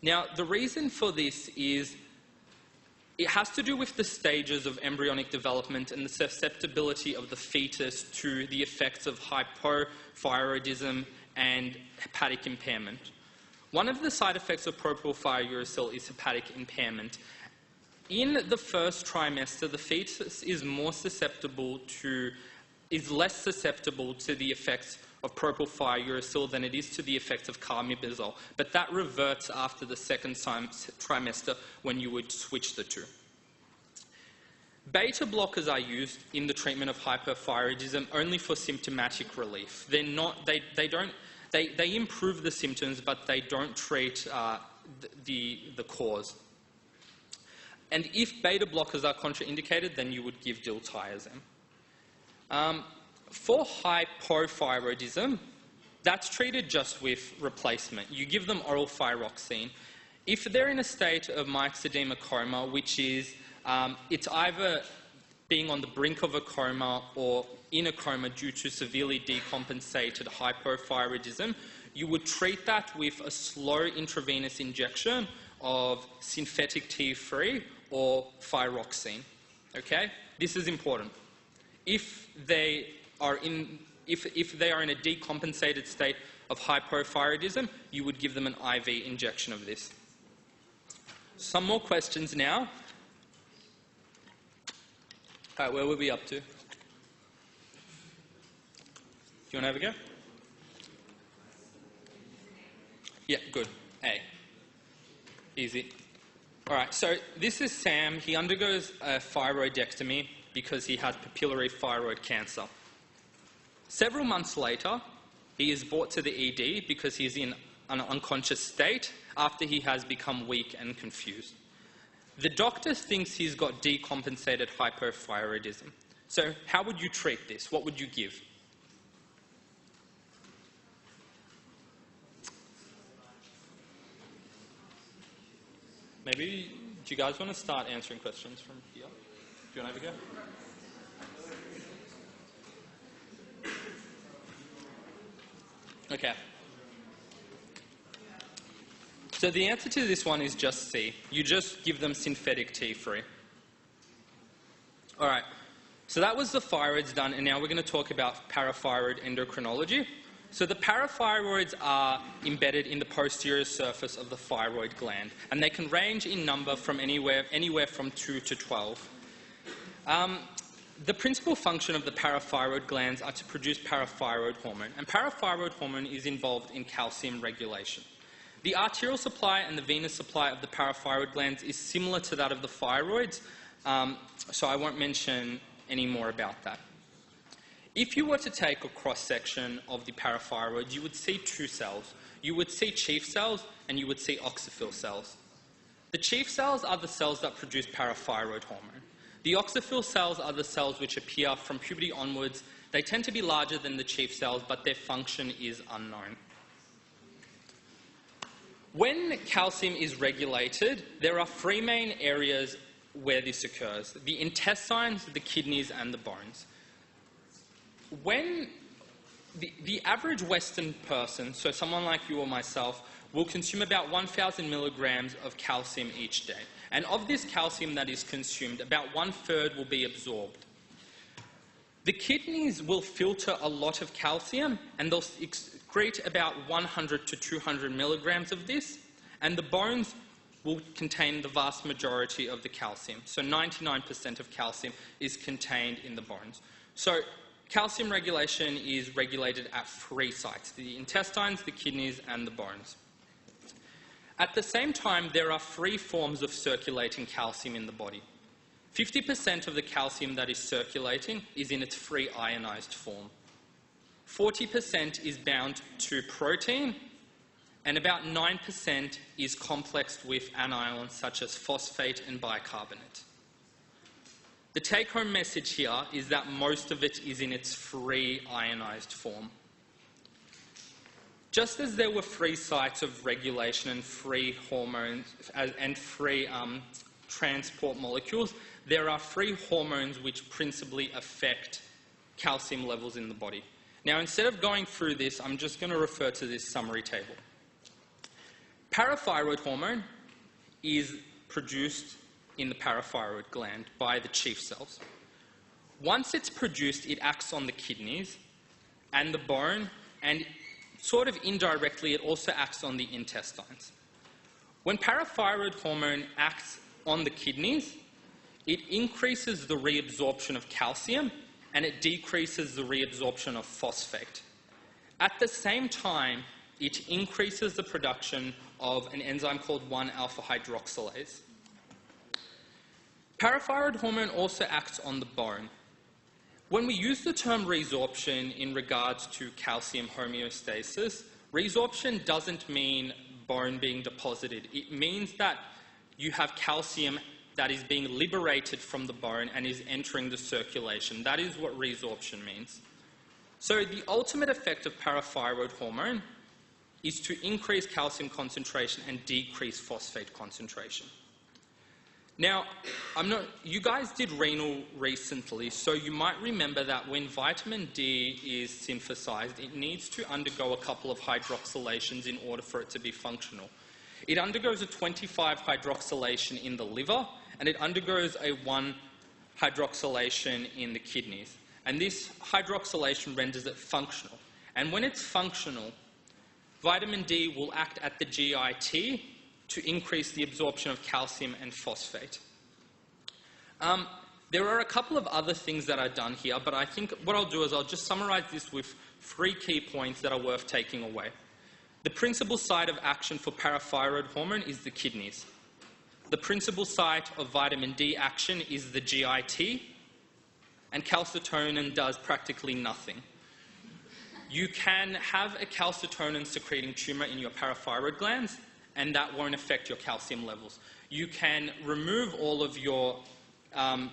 Now, the reason for this is it has to do with the stages of embryonic development and the susceptibility of the fetus to the effects of hypothyroidism and hepatic impairment. One of the side effects of propylthiouracil is hepatic impairment. In the first trimester, the fetus is less susceptible to the effects of propylthiouracil than it is to the effects of carbimazole, but that reverts after the second trimester when you would switch the two. Beta blockers are used in the treatment of hyperthyroidism only for symptomatic relief. They improve the symptoms, but they don't treat the cause. And if beta blockers are contraindicated, then you would give diltiazem. For hypothyroidism, that's treated just with replacement. You give them oral thyroxine. If they're in a state of myxedema coma, which is it's either being on the brink of a coma or in a coma due to severely decompensated hypothyroidism, you would treat that with a slow intravenous injection of synthetic T3 or thyroxine. Okay? This is important. If they are in a decompensated state of hypothyroidism, you would give them an IV injection of this. Some more questions now. All right, where were we up to? Do you want to have a go? Yeah, good. A. Easy. All right, so this is Sam. He undergoes a thyroidectomy because he has papillary thyroid cancer. Several months later, he is brought to the ED because he is in an unconscious state after he has become weak and confused. The doctor thinks he's got decompensated hypothyroidism. So how would you treat this? What would you give? Maybe, do you guys want to start answering questions from here? Do you want to have a go? Okay. So the answer to this one is just C. You just give them synthetic T3. All right. So that was the thyroids done, and now we're going to talk about parathyroid endocrinology. So the parathyroids are embedded in the posterior surface of the thyroid gland, and they can range in number from anywhere from 2 to 12. The principal function of the parathyroid glands are to produce parathyroid hormone, and parathyroid hormone is involved in calcium regulation. The arterial supply and the venous supply of the parathyroid glands is similar to that of the thyroids, so I won't mention any more about that. If you were to take a cross-section of the parathyroid, you would see two cells. You would see chief cells and you would see oxyphil cells. The chief cells are the cells that produce parathyroid hormone. The oxyphil cells are the cells which appear from puberty onwards. They tend to be larger than the chief cells, but their function is unknown. When calcium is regulated, there are three main areas where this occurs: the intestines, the kidneys, and the bones. When the average Western person, so someone like you or myself, will consume about 1,000 milligrams of calcium each day. And of this calcium that is consumed, about 1/3 will be absorbed. The kidneys will filter a lot of calcium, and they'll excrete about 100 to 200 milligrams of this, and the bones will contain the vast majority of the calcium. So 99% of calcium is contained in the bones. So calcium regulation is regulated at three sites: the intestines, the kidneys, and the bones. At the same time, there are three forms of circulating calcium in the body. 50% of the calcium that is circulating is in its free ionized form. 40% is bound to protein, and about 9% is complexed with anions such as phosphate and bicarbonate. The take-home message here is that most of it is in its free ionized form. Just as there were three sites of regulation and free hormones and free transport molecules, there are three hormones which principally affect calcium levels in the body. Now, instead of going through this, I'm just going to refer to this summary table. Parathyroid hormone is produced in the parathyroid gland by the chief cells. Once it's produced, it acts on the kidneys and the bone, and sort of indirectly, it also acts on the intestines. When parathyroid hormone acts on the kidneys, it increases the reabsorption of calcium and it decreases the reabsorption of phosphate. At the same time, it increases the production of an enzyme called 1-alpha hydroxylase. Parathyroid hormone also acts on the bone. When we use the term resorption in regards to calcium homeostasis, resorption doesn't mean bone being deposited. It means that you have calcium that is being liberated from the bone and is entering the circulation. That is what resorption means. So the ultimate effect of parathyroid hormone is to increase calcium concentration and decrease phosphate concentration. Now, you guys did renal recently, so you might remember that when vitamin D is synthesized, it needs to undergo a couple of hydroxylations in order for it to be functional. It undergoes a 25 hydroxylation in the liver, and it undergoes a 1 hydroxylation in the kidneys. And this hydroxylation renders it functional. And when it's functional, vitamin D will act at the GIT to increase the absorption of calcium and phosphate. There are a couple of other things that are done here, but I think what I'll do is I'll just summarize this with 3 key points that are worth taking away. The principal site of action for parathyroid hormone is the kidneys. The principal site of vitamin D action is the GIT, and calcitonin does practically nothing. You can have a calcitonin-secreting tumour in your parathyroid glands, and that won't affect your calcium levels. You can remove all of your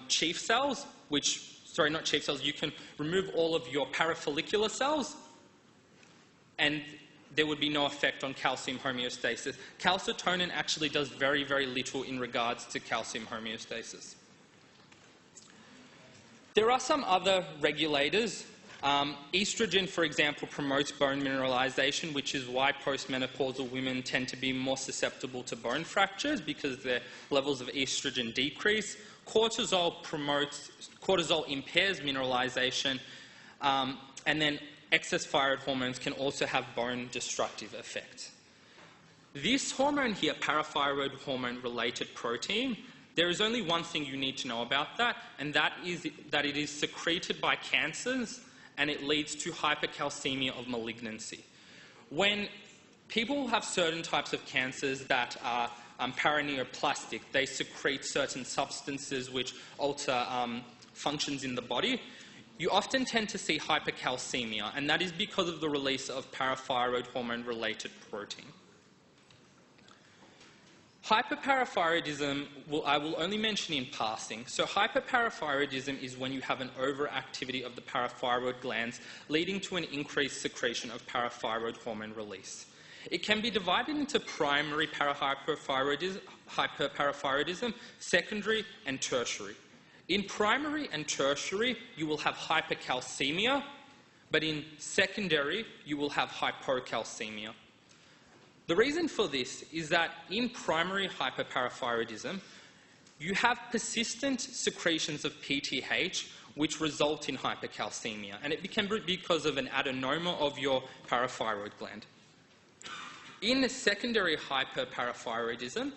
chief cells, you can remove all of your parafollicular cells, and there would be no effect on calcium homeostasis. Calcitonin actually does very, very little in regards to calcium homeostasis. There are some other regulators. Estrogen, for example, promotes bone mineralization, which is why postmenopausal women tend to be more susceptible to bone fractures because their levels of estrogen decrease. Cortisol impairs mineralization, and then excess thyroid hormones can also have bone destructive effects. This hormone here, parathyroid hormone-related protein, there is only one thing you need to know about that, and that is that it is secreted by cancers and it leads to hypercalcemia of malignancy. When people have certain types of cancers that are paraneoplastic, they secrete certain substances which alter functions in the body. You often tend to see hypercalcemia, and that is because of the release of parathyroid hormone-related protein. Hyperparathyroidism, I will only mention in passing. So hyperparathyroidism is when you have an overactivity of the parathyroid glands, leading to an increased secretion of parathyroid hormone release. It can be divided into primary hyperparathyroidism, secondary, and tertiary. In primary and tertiary, you will have hypercalcemia, but in secondary, you will have hypocalcemia. The reason for this is that in primary hyperparathyroidism, you have persistent secretions of PTH which result in hypercalcemia, and it can be because of an adenoma of your parathyroid gland. In secondary hyperparathyroidism,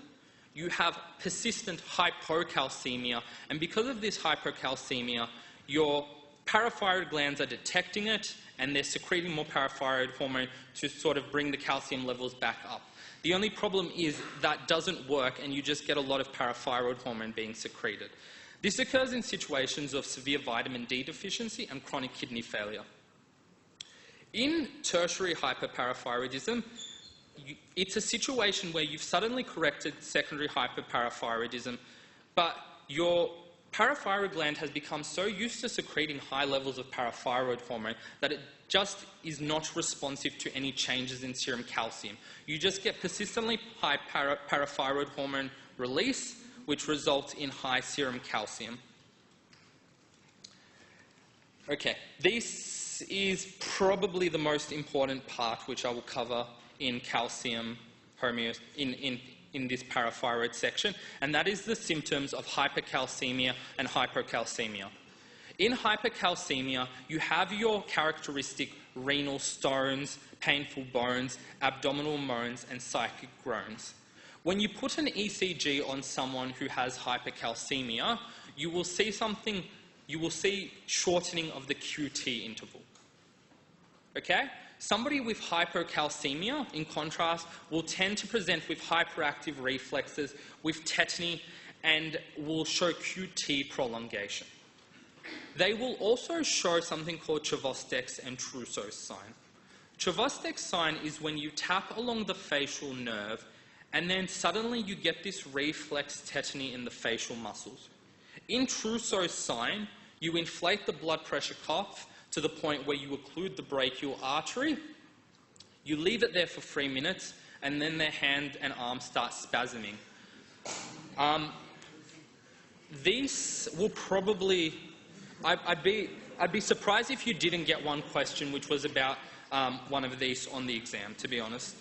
you have persistent hypocalcemia, and because of this hypocalcemia, your parathyroid glands are detecting it and they're secreting more parathyroid hormone to sort of bring the calcium levels back up. The only problem is that doesn't work and you just get a lot of parathyroid hormone being secreted. This occurs in situations of severe vitamin D deficiency and chronic kidney failure. In tertiary hyperparathyroidism, it's a situation where you've suddenly corrected secondary hyperparathyroidism, but your parathyroid gland has become so used to secreting high levels of parathyroid hormone that it just is not responsive to any changes in serum calcium. You just get persistently high parathyroid hormone release, which results in high serum calcium. Okay, this is probably the most important part which I will cover in calcium homeostasis in this parathyroid section, and that is the symptoms of hypercalcemia and hypocalcemia. In hypercalcemia, you have your characteristic renal stones, painful bones, abdominal moans, and psychic groans. When you put an ECG on someone who has hypercalcemia, you will see shortening of the QT interval. Okay? Somebody with hypocalcemia, in contrast, will tend to present with hyperactive reflexes, with tetany, and will show QT prolongation. They will also show something called Chvostek's and Trousseau's sign. Chvostek's sign is when you tap along the facial nerve and then suddenly you get this reflex tetany in the facial muscles. In Trousseau's sign, you inflate the blood pressure cuff to the point where you occlude the brachial artery, you leave it there for 3 minutes, and then their hand and arm start spasming. These will probably... I'd be surprised if you didn't get one question which was about one of these on the exam, to be honest.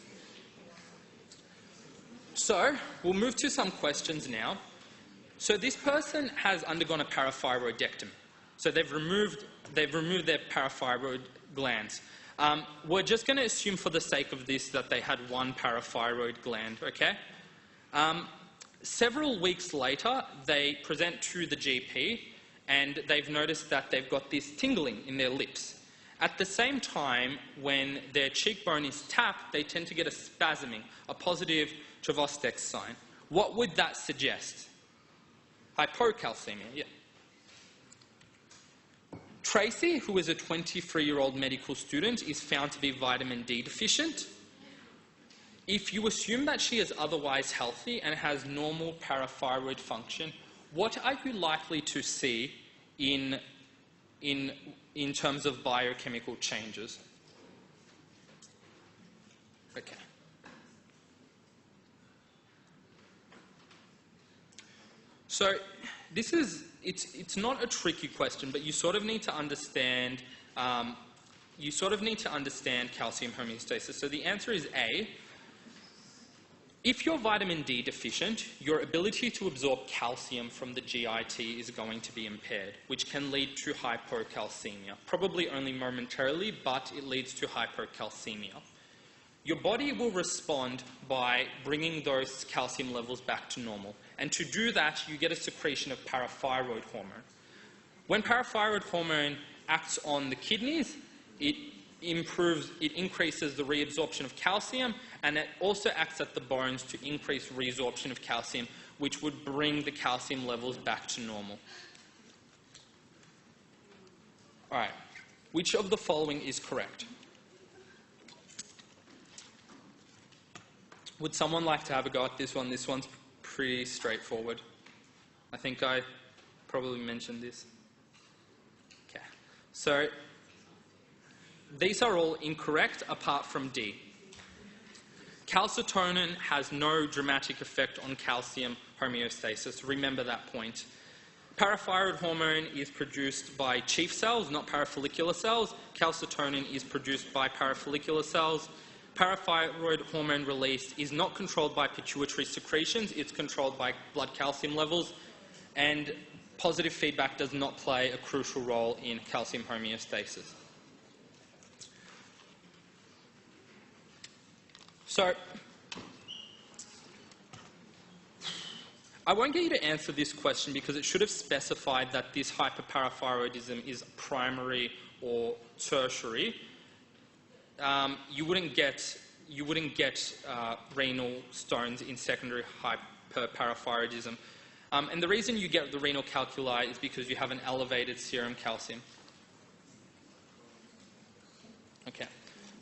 So, we'll move to some questions now. So this person has undergone a parathyroidectomy. So they've removed their parathyroid glands. We're just going to assume for the sake of this that they had one parathyroid gland, okay? Several weeks later, they present to the GP and they've noticed that they've got this tingling in their lips. At the same time, when their cheekbone is tapped, they tend to get a spasming, a positive Chvostek's sign. What would that suggest? Hypocalcemia, yeah. Tracy, who is a 23-year-old medical student, is found to be vitamin D deficient. If you assume that she is otherwise healthy and has normal parathyroid function, what are you likely to see in terms of biochemical changes? Okay. So this is, it's not a tricky question, but you sort of need to understand calcium homeostasis. So the answer is A. If you're vitamin D deficient, your ability to absorb calcium from the GIT is going to be impaired, which can lead to hypocalcemia. Probably only momentarily, but it leads to hypocalcemia. Your body will respond by bringing those calcium levels back to normal. And to do that, you get a secretion of parathyroid hormone. When parathyroid hormone acts on the kidneys, it increases the reabsorption of calcium, and it also acts at the bones to increase reabsorption of calcium, which would bring the calcium levels back to normal. All right, which of the following is correct? Would someone like to have a go at this one? This one's pretty straightforward. I think I probably mentioned this. Okay, so these are all incorrect apart from D. Calcitonin has no dramatic effect on calcium homeostasis. Remember that point. Parathyroid hormone is produced by chief cells, not parafollicular cells. Calcitonin is produced by parafollicular cells. Parathyroid hormone release is not controlled by pituitary secretions, it's controlled by blood calcium levels, and positive feedback does not play a crucial role in calcium homeostasis. So, I won't get you to answer this question because it should have specified that this hyperparathyroidism is primary or tertiary. You wouldn't get renal stones in secondary hyperparathyroidism. And the reason you get the renal calculi is because you have an elevated serum calcium. Okay.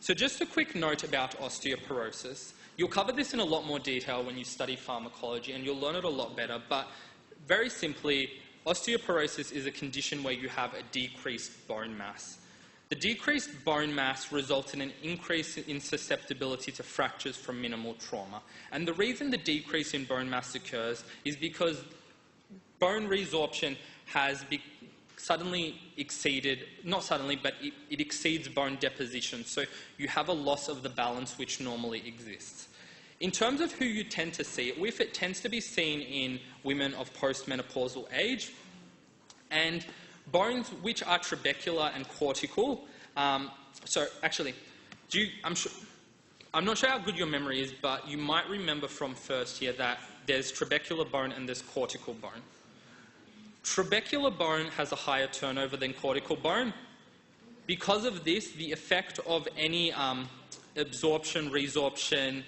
So just a quick note about osteoporosis. You'll cover this in a lot more detail when you study pharmacology, and you'll learn it a lot better. But very simply, osteoporosis is a condition where you have a decreased bone mass. The decreased bone mass results in an increase in susceptibility to fractures from minimal trauma. And the reason the decrease in bone mass occurs is because bone resorption has suddenly exceeded, not suddenly, but it exceeds bone deposition. So you have a loss of the balance which normally exists. In terms of who you tend to see it with, it tends to be seen in women of postmenopausal age, and bones which are trabecular and cortical. So actually, I'm not sure how good your memory is, but you might remember from first year that there's trabecular bone and there's cortical bone. Trabecular bone has a higher turnover than cortical bone. Because of this, the effect of any absorption, resorption,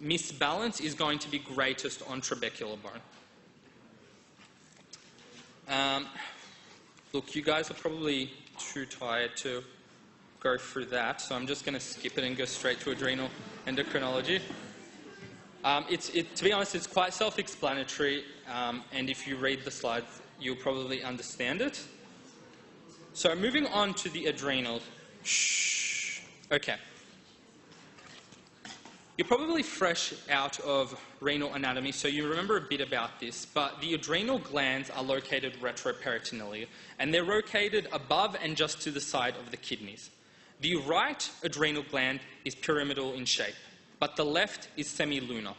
misbalance is going to be greatest on trabecular bone. Look, you guys are probably too tired to go through that, so I'm just going to skip it and go straight to adrenal endocrinology. To be honest, it's quite self-explanatory, and if you read the slides, you'll probably understand it. So moving on to the adrenal. Okay. You're probably fresh out of renal anatomy, so you remember a bit about this, but the adrenal glands are located retroperitoneally, and they're located above and just to the side of the kidneys. The right adrenal gland is pyramidal in shape, but the left is semilunar.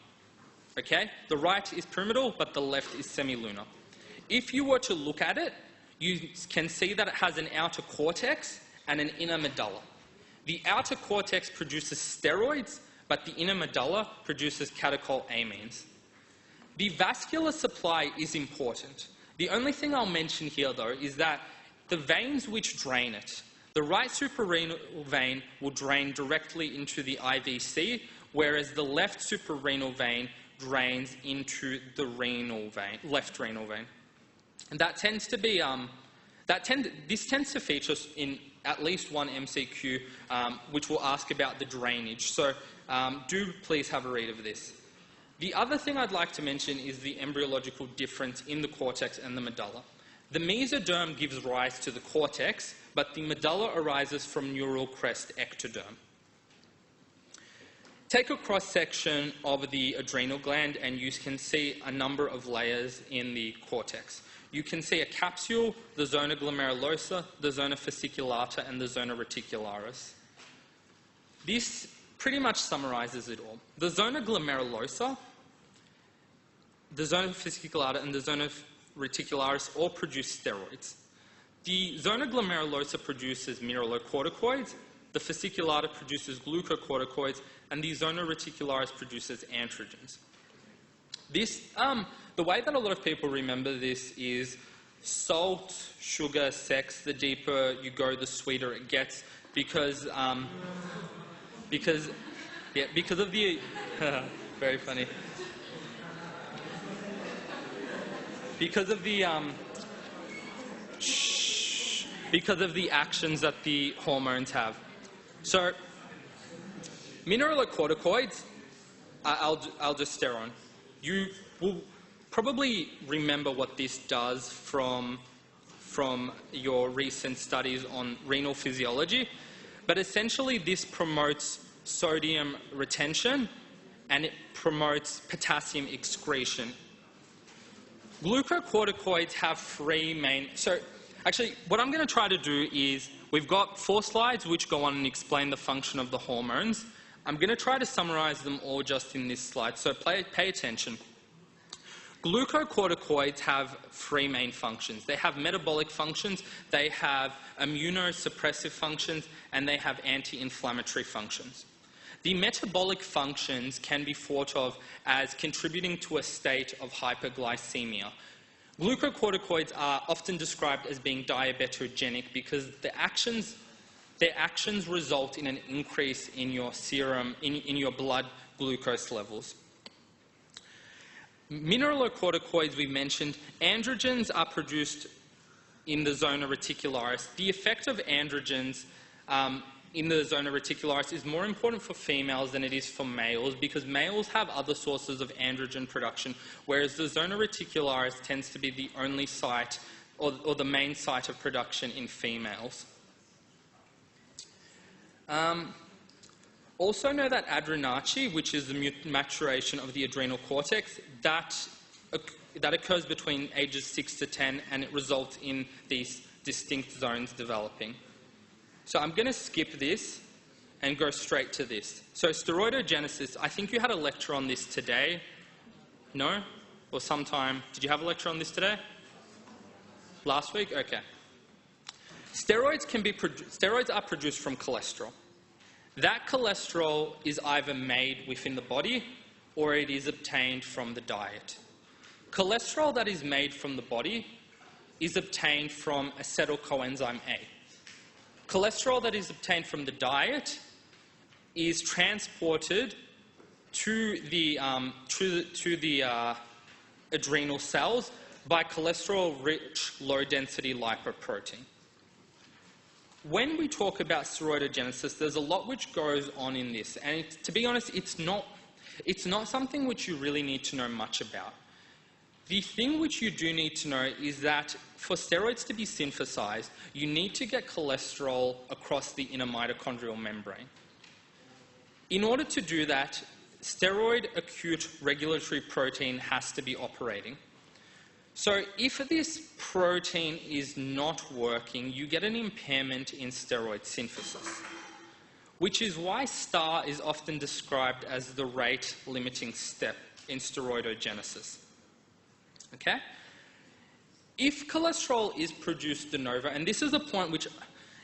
Okay? The right is pyramidal, but the left is semilunar. If you were to look at it, you can see that it has an outer cortex and an inner medulla. The outer cortex produces steroids, but the inner medulla produces catecholamines. The vascular supply is important. The only thing I'll mention here, though, is that the veins which drain it, the right suprarenal vein will drain directly into the IVC, whereas the left suprarenal vein drains into the renal vein, left renal vein. And that tends to be, this tends to feature in at least one MCQ, which will ask about the drainage. So do please have a read of this. The other thing I'd like to mention is the embryological difference in the cortex and the medulla. The mesoderm gives rise to the cortex, but the medulla arises from neural crest ectoderm. Take a cross-section of the adrenal gland and you can see a number of layers in the cortex. You can see a capsule, the zona glomerulosa, the zona fasciculata, and the zona reticularis. This pretty much summarizes it all. The zona glomerulosa, the zona fasciculata, and the zona reticularis all produce steroids. The zona glomerulosa produces mineralocorticoids, the fasciculata produces glucocorticoids, and the zona reticularis produces androgens. This, the way that a lot of people remember this is salt, sugar, sex. The deeper you go, the sweeter it gets, because of the very funny. Because of the actions that the hormones have. So, mineralocorticoids, aldosterone. You will probably remember what this does from your recent studies on renal physiology, but essentially this promotes sodium retention and it promotes potassium excretion. Glucocorticoids have three main... So actually, what I'm going to try to do is, we've got 4 slides which go on and explain the function of the hormones. I'm going to try to summarize them all just in this slide, so pay attention. Glucocorticoids have 3 main functions. They have metabolic functions, they have immunosuppressive functions, and they have anti-inflammatory functions. The metabolic functions can be thought of as contributing to a state of hyperglycemia. Glucocorticoids are often described as being diabetogenic because their actions result in an increase in your serum, in your blood glucose levels. Mineralocorticoids we mentioned, androgens are produced in the zona reticularis. The effect of androgens in the zona reticularis is more important for females than it is for males because males have other sources of androgen production, whereas the zona reticularis tends to be the only site or the main site of production in females. Also know that adrenache, which is the maturation of the adrenal cortex, that occurs between ages 6 to 10 and it results in these distinct zones developing. So I'm going to skip this and go straight to this. So steroidal genesis, I think you had a lecture on this today. No? Or sometime. Did you have a lecture on this today? Last week? Okay. Steroids are produced from cholesterol. That cholesterol is either made within the body or it is obtained from the diet. Cholesterol that is made from the body is obtained from acetyl coenzyme A. Cholesterol that is obtained from the diet is transported to the adrenal cells by cholesterol-rich, low-density lipoprotein. When we talk about steroidal genesis, there's a lot which goes on in this, and to be honest, it's not It's not something which you really need to know much about. The thing which you do need to know is that for steroids to be synthesized, you need to get cholesterol across the inner mitochondrial membrane. In order to do that, steroid acute regulatory protein has to be operating. So if this protein is not working, you get an impairment in steroid synthesis, which is why STAR is often described as the rate-limiting step in steroidal genesis. Okay? If cholesterol is produced de novo, and this is a point which,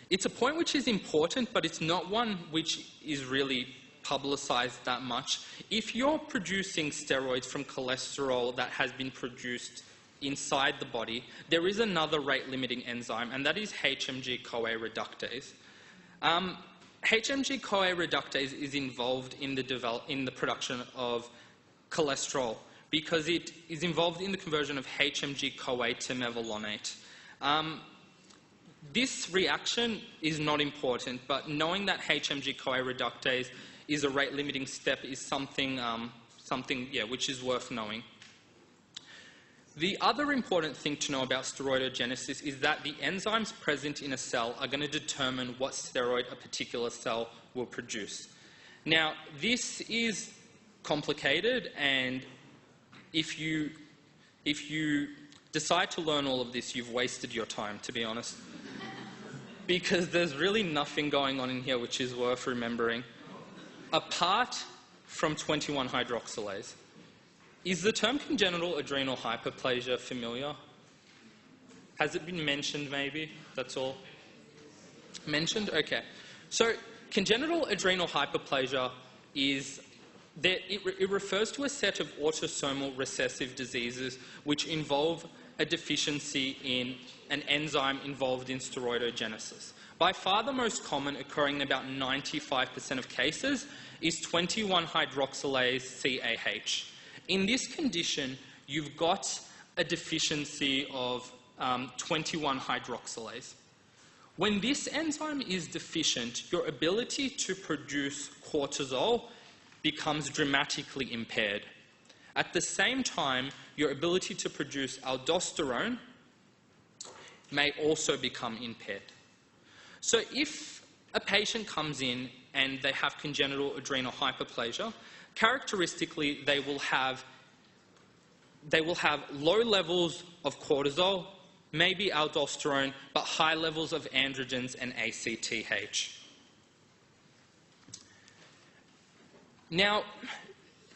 it's a point which is important, but it's not one which is really publicized that much. If you're producing steroids from cholesterol that has been produced inside the body, there is another rate-limiting enzyme, and that is HMG-CoA reductase. HMG-CoA reductase is involved in the production of cholesterol because it is involved in the conversion of HMG-CoA to mevalonate. This reaction is not important, but knowing that HMG-CoA reductase is a rate-limiting step is something which is worth knowing. The other important thing to know about steroidal genesis is that the enzymes present in a cell are going to determine what steroid a particular cell will produce. Now, this is complicated, and if you decide to learn all of this, you've wasted your time, to be honest. Because there's really nothing going on in here which is worth remembering. Apart from 21-hydroxylase. Is the term congenital adrenal hyperplasia familiar? Has it been mentioned maybe? That's all? Mentioned? Okay. So congenital adrenal hyperplasia is that it refers to a set of autosomal recessive diseases which involve a deficiency in an enzyme involved in steroidal genesis. By far the most common, occurring in about 95% of cases, is 21-hydroxylase CAH. In this condition, you've got a deficiency of 21-hydroxylase. When this enzyme is deficient, your ability to produce cortisol becomes dramatically impaired. At the same time, your ability to produce aldosterone may also become impaired. So if a patient comes in and they have congenital adrenal hyperplasia, characteristically they will have low levels of cortisol, maybe aldosterone, but high levels of androgens and ACTH. Now,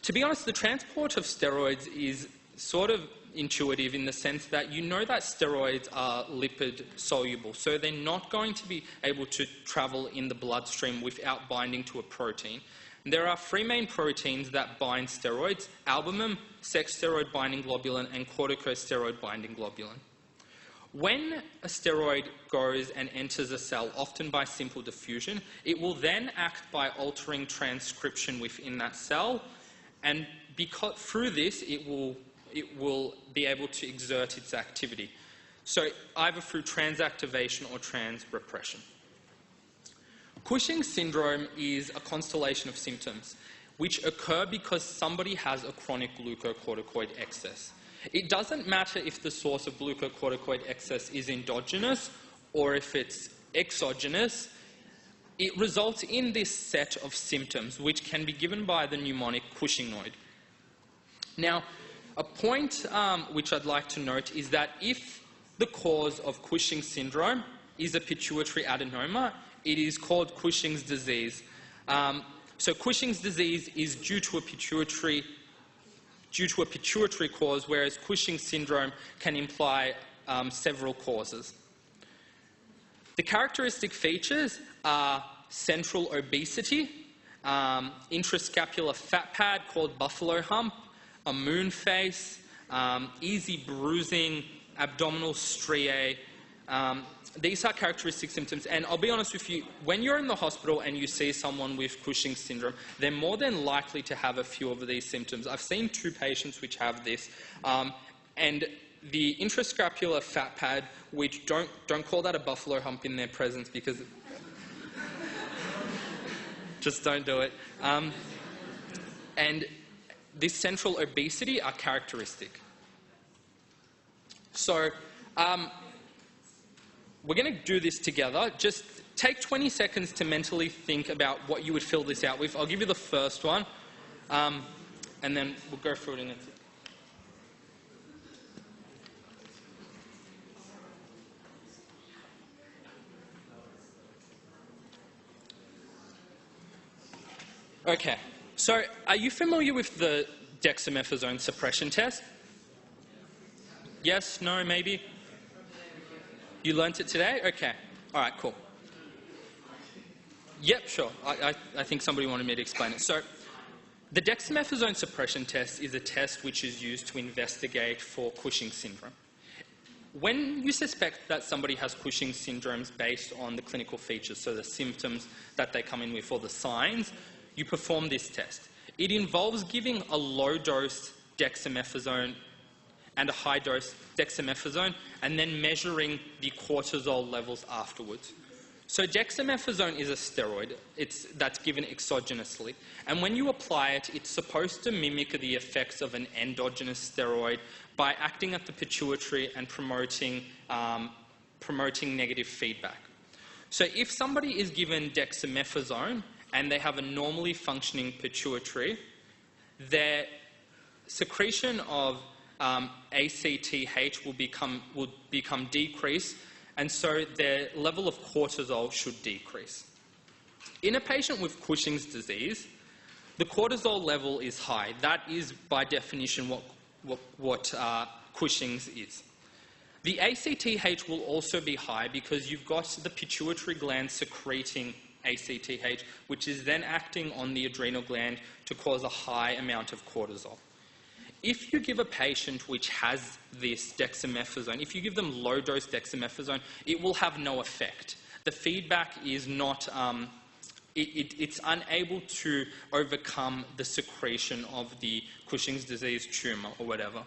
to be honest, the transport of steroids is sort of intuitive in the sense that you know that steroids are lipid soluble, so they're not going to be able to travel in the bloodstream without binding to a protein. There are three main proteins that bind steroids: albumin, sex steroid binding globulin, and corticosteroid binding globulin. When a steroid goes and enters a cell, often by simple diffusion, it will then act by altering transcription within that cell, and through this it will be able to exert its activity. So either through transactivation or transrepression. Cushing's syndrome is a constellation of symptoms which occur because somebody has a chronic glucocorticoid excess. It doesn't matter if the source of glucocorticoid excess is endogenous or if it's exogenous. It results in this set of symptoms which can be given by the mnemonic Cushingoid. Now, a point which I'd like to note is that if the cause of Cushing's syndrome is a pituitary adenoma, it is called Cushing's disease. So Cushing's disease is due to a pituitary cause, whereas Cushing's syndrome can imply several causes. The characteristic features are central obesity, intrascapular fat pad called buffalo hump, a moon face, easy bruising, abdominal striae. These are characteristic symptoms, and I'll be honest with you, when you're in the hospital and you see someone with Cushing's syndrome, they're more than likely to have a few of these symptoms. I've seen 2 patients which have this, and the intrascapular fat pad, which don't call that a buffalo hump in their presence because just don't do it. And this central obesity are characteristic. So we're going to do this together. Just take 20 seconds to mentally think about what you would fill this out with. I'll give you the first one, and then we'll go through it in a tick. Okay, so are you familiar with the Dexamethasone Suppression test? Yes, no, maybe? You learnt it today? Okay, all right, cool. Yep, sure. I think somebody wanted me to explain it. So the Dexamethasone Suppression test is a test which is used to investigate for Cushing's syndrome. When you suspect that somebody has Cushing's syndromes based on the clinical features, so the symptoms that they come in with or the signs, you perform this test. It involves giving a low-dose dexamethasone and a high-dose dexamethasone, and then measuring the cortisol levels afterwards. So dexamethasone is a steroid that's given exogenously, and when you apply it, it's supposed to mimic the effects of an endogenous steroid by acting at the pituitary and promoting negative feedback. So if somebody is given dexamethasone and they have a normally functioning pituitary, their secretion of ACTH will become decreased, and so their level of cortisol should decrease. In a patient with Cushing's disease, the cortisol level is high. That is, by definition, what Cushing's is. The ACTH will also be high because you've got the pituitary gland secreting ACTH, which is then acting on the adrenal gland to cause a high amount of cortisol. If you give a patient which has this dexamethasone, if you give them low-dose dexamethasone, it will have no effect. The feedback is not, it's unable to overcome the secretion of the Cushing's disease tumour or whatever.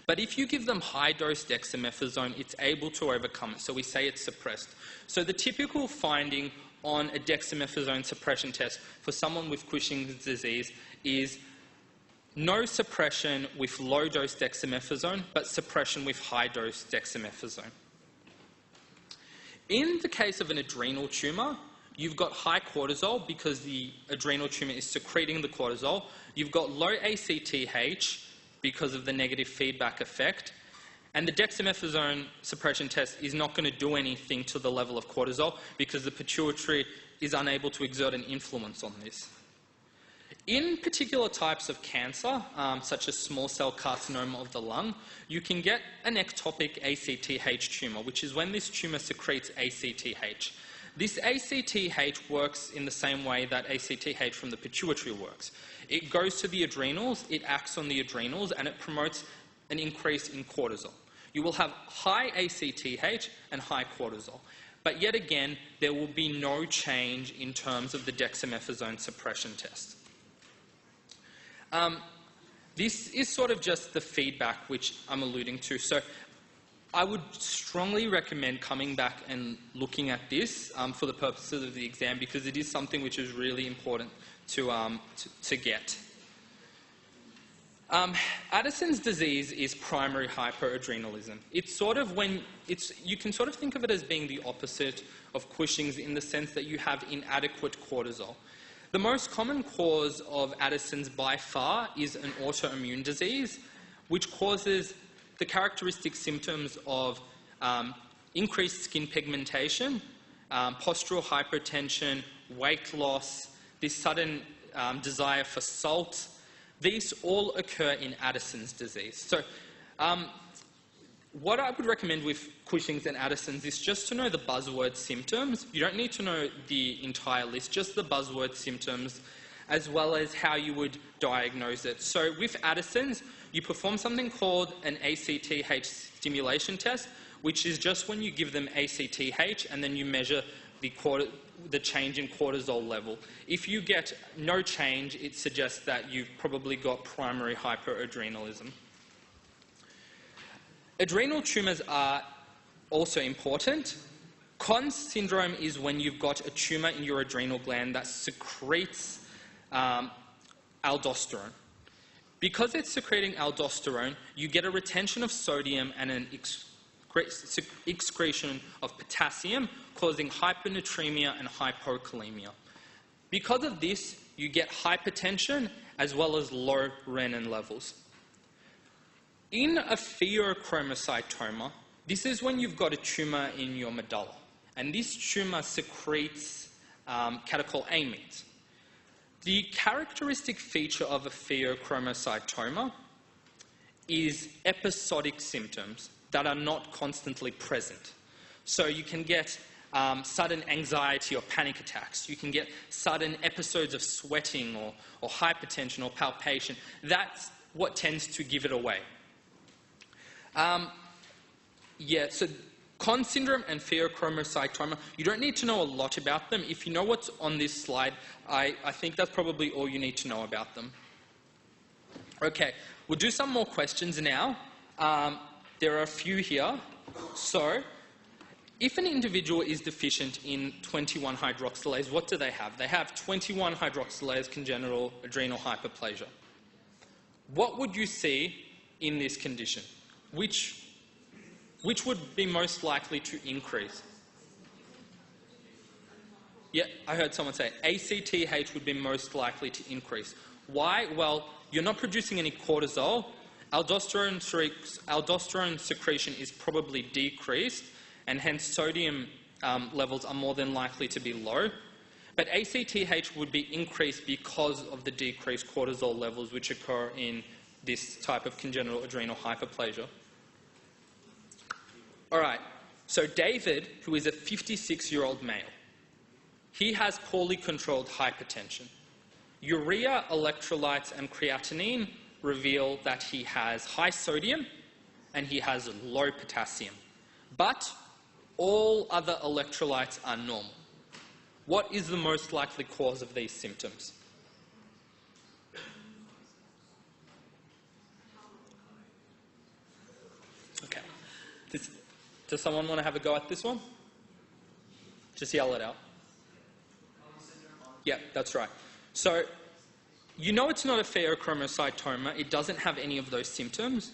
But if you give them high-dose dexamethasone, it's able to overcome it, so we say it's suppressed. So the typical finding on a dexamethasone suppression test for someone with Cushing's disease is no suppression with low-dose dexamethasone, but suppression with high-dose dexamethasone. In the case of an adrenal tumour, you've got high cortisol because the adrenal tumour is secreting the cortisol. You've got low ACTH because of the negative feedback effect. And the dexamethasone suppression test is not going to do anything to the level of cortisol because the pituitary is unable to exert an influence on this. In particular types of cancer, such as small cell carcinoma of the lung, you can get an ectopic ACTH tumour, which is when this tumour secretes ACTH. This ACTH works in the same way that ACTH from the pituitary works. It goes to the adrenals, it acts on the adrenals, and it promotes an increase in cortisol. You will have high ACTH and high cortisol. But yet again, there will be no change in terms of the dexamethasone suppression test. This is sort of just the feedback which I'm alluding to. So I would strongly recommend coming back and looking at this for the purposes of the exam, because it is something which is really important to get. Addison's disease is primary hyperadrenalism. It's sort of you can sort of think of it as being the opposite of Cushing's in the sense that you have inadequate cortisol. The most common cause of Addison's by far is an autoimmune disease, which causes the characteristic symptoms of increased skin pigmentation, postural hypertension, weight loss, this sudden desire for salt. These all occur in Addison's disease. So what I would recommend with Cushing's and Addison's is just to know the buzzword symptoms. You don't need to know the entire list, just the buzzword symptoms, as well as how you would diagnose it. So with Addison's, you perform something called an ACTH stimulation test, which is just when you give them ACTH and then you measure the change in cortisol level. If you get no change, it suggests that you've probably got primary hyperadrenalism. Adrenal tumours are also important. Conn's syndrome is when you've got a tumour in your adrenal gland that secretes aldosterone. Because it's secreting aldosterone, you get a retention of sodium and an excretion of potassium, causing hypernatremia and hypokalemia. Because of this, you get hypertension as well as low renin levels. In a pheochromocytoma, this is when you've got a tumour in your medulla, and this tumour secretes catecholamides. The characteristic feature of a pheochromocytoma is episodic symptoms that are not constantly present. So you can get sudden anxiety or panic attacks. You can get sudden episodes of sweating or hypertension or palpation. That's what tends to give it away. So Conn syndrome and pheochromocytoma, you don't need to know a lot about them. If you know what's on this slide, I think that's probably all you need to know about them. Okay, we'll do some more questions now. There are a few here. So, if an individual is deficient in 21-hydroxylase, what do they have? They have 21-hydroxylase congenital adrenal hyperplasia. What would you see in this condition? Which would be most likely to increase? Yeah, I heard someone say ACTH would be most likely to increase. Why? Well, you're not producing any cortisol. Aldosterone secretion is probably decreased, and hence sodium levels are more than likely to be low. But ACTH would be increased because of the decreased cortisol levels which occur in this type of congenital adrenal hyperplasia. All right, so David, who is a 56-year-old male, he has poorly controlled hypertension. Urea electrolytes and creatinine reveal that he has high sodium and he has low potassium. But all other electrolytes are normal. What is the most likely cause of these symptoms? Okay. Does someone want to have a go at this one? Just yell it out. Yeah, that's right. So, you know it's not a pheochromocytoma. It doesn't have any of those symptoms.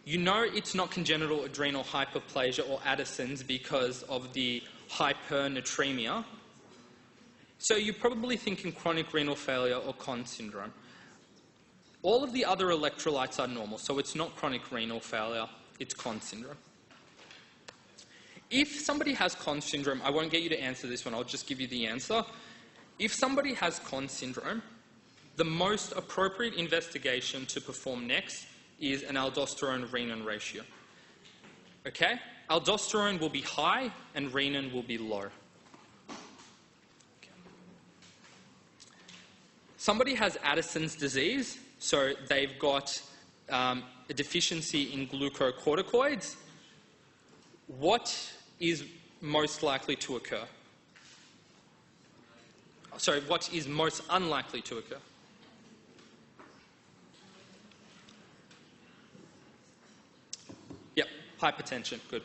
You know it's not congenital adrenal hyperplasia or Addison's because of the hypernatremia. So you're probably thinking chronic renal failure or Conn syndrome. All of the other electrolytes are normal, so it's not chronic renal failure, it's Conn syndrome. If somebody has Conn syndrome, I won't get you to answer this one, I'll just give you the answer. If somebody has Conn syndrome, the most appropriate investigation to perform next is an aldosterone-renin ratio. Okay? Aldosterone will be high and renin will be low. Okay. Somebody has Addison's disease, so they've got a deficiency in glucocorticoids. What is most likely to occur? Sorry, what is most unlikely to occur? Yep, hypertension, good.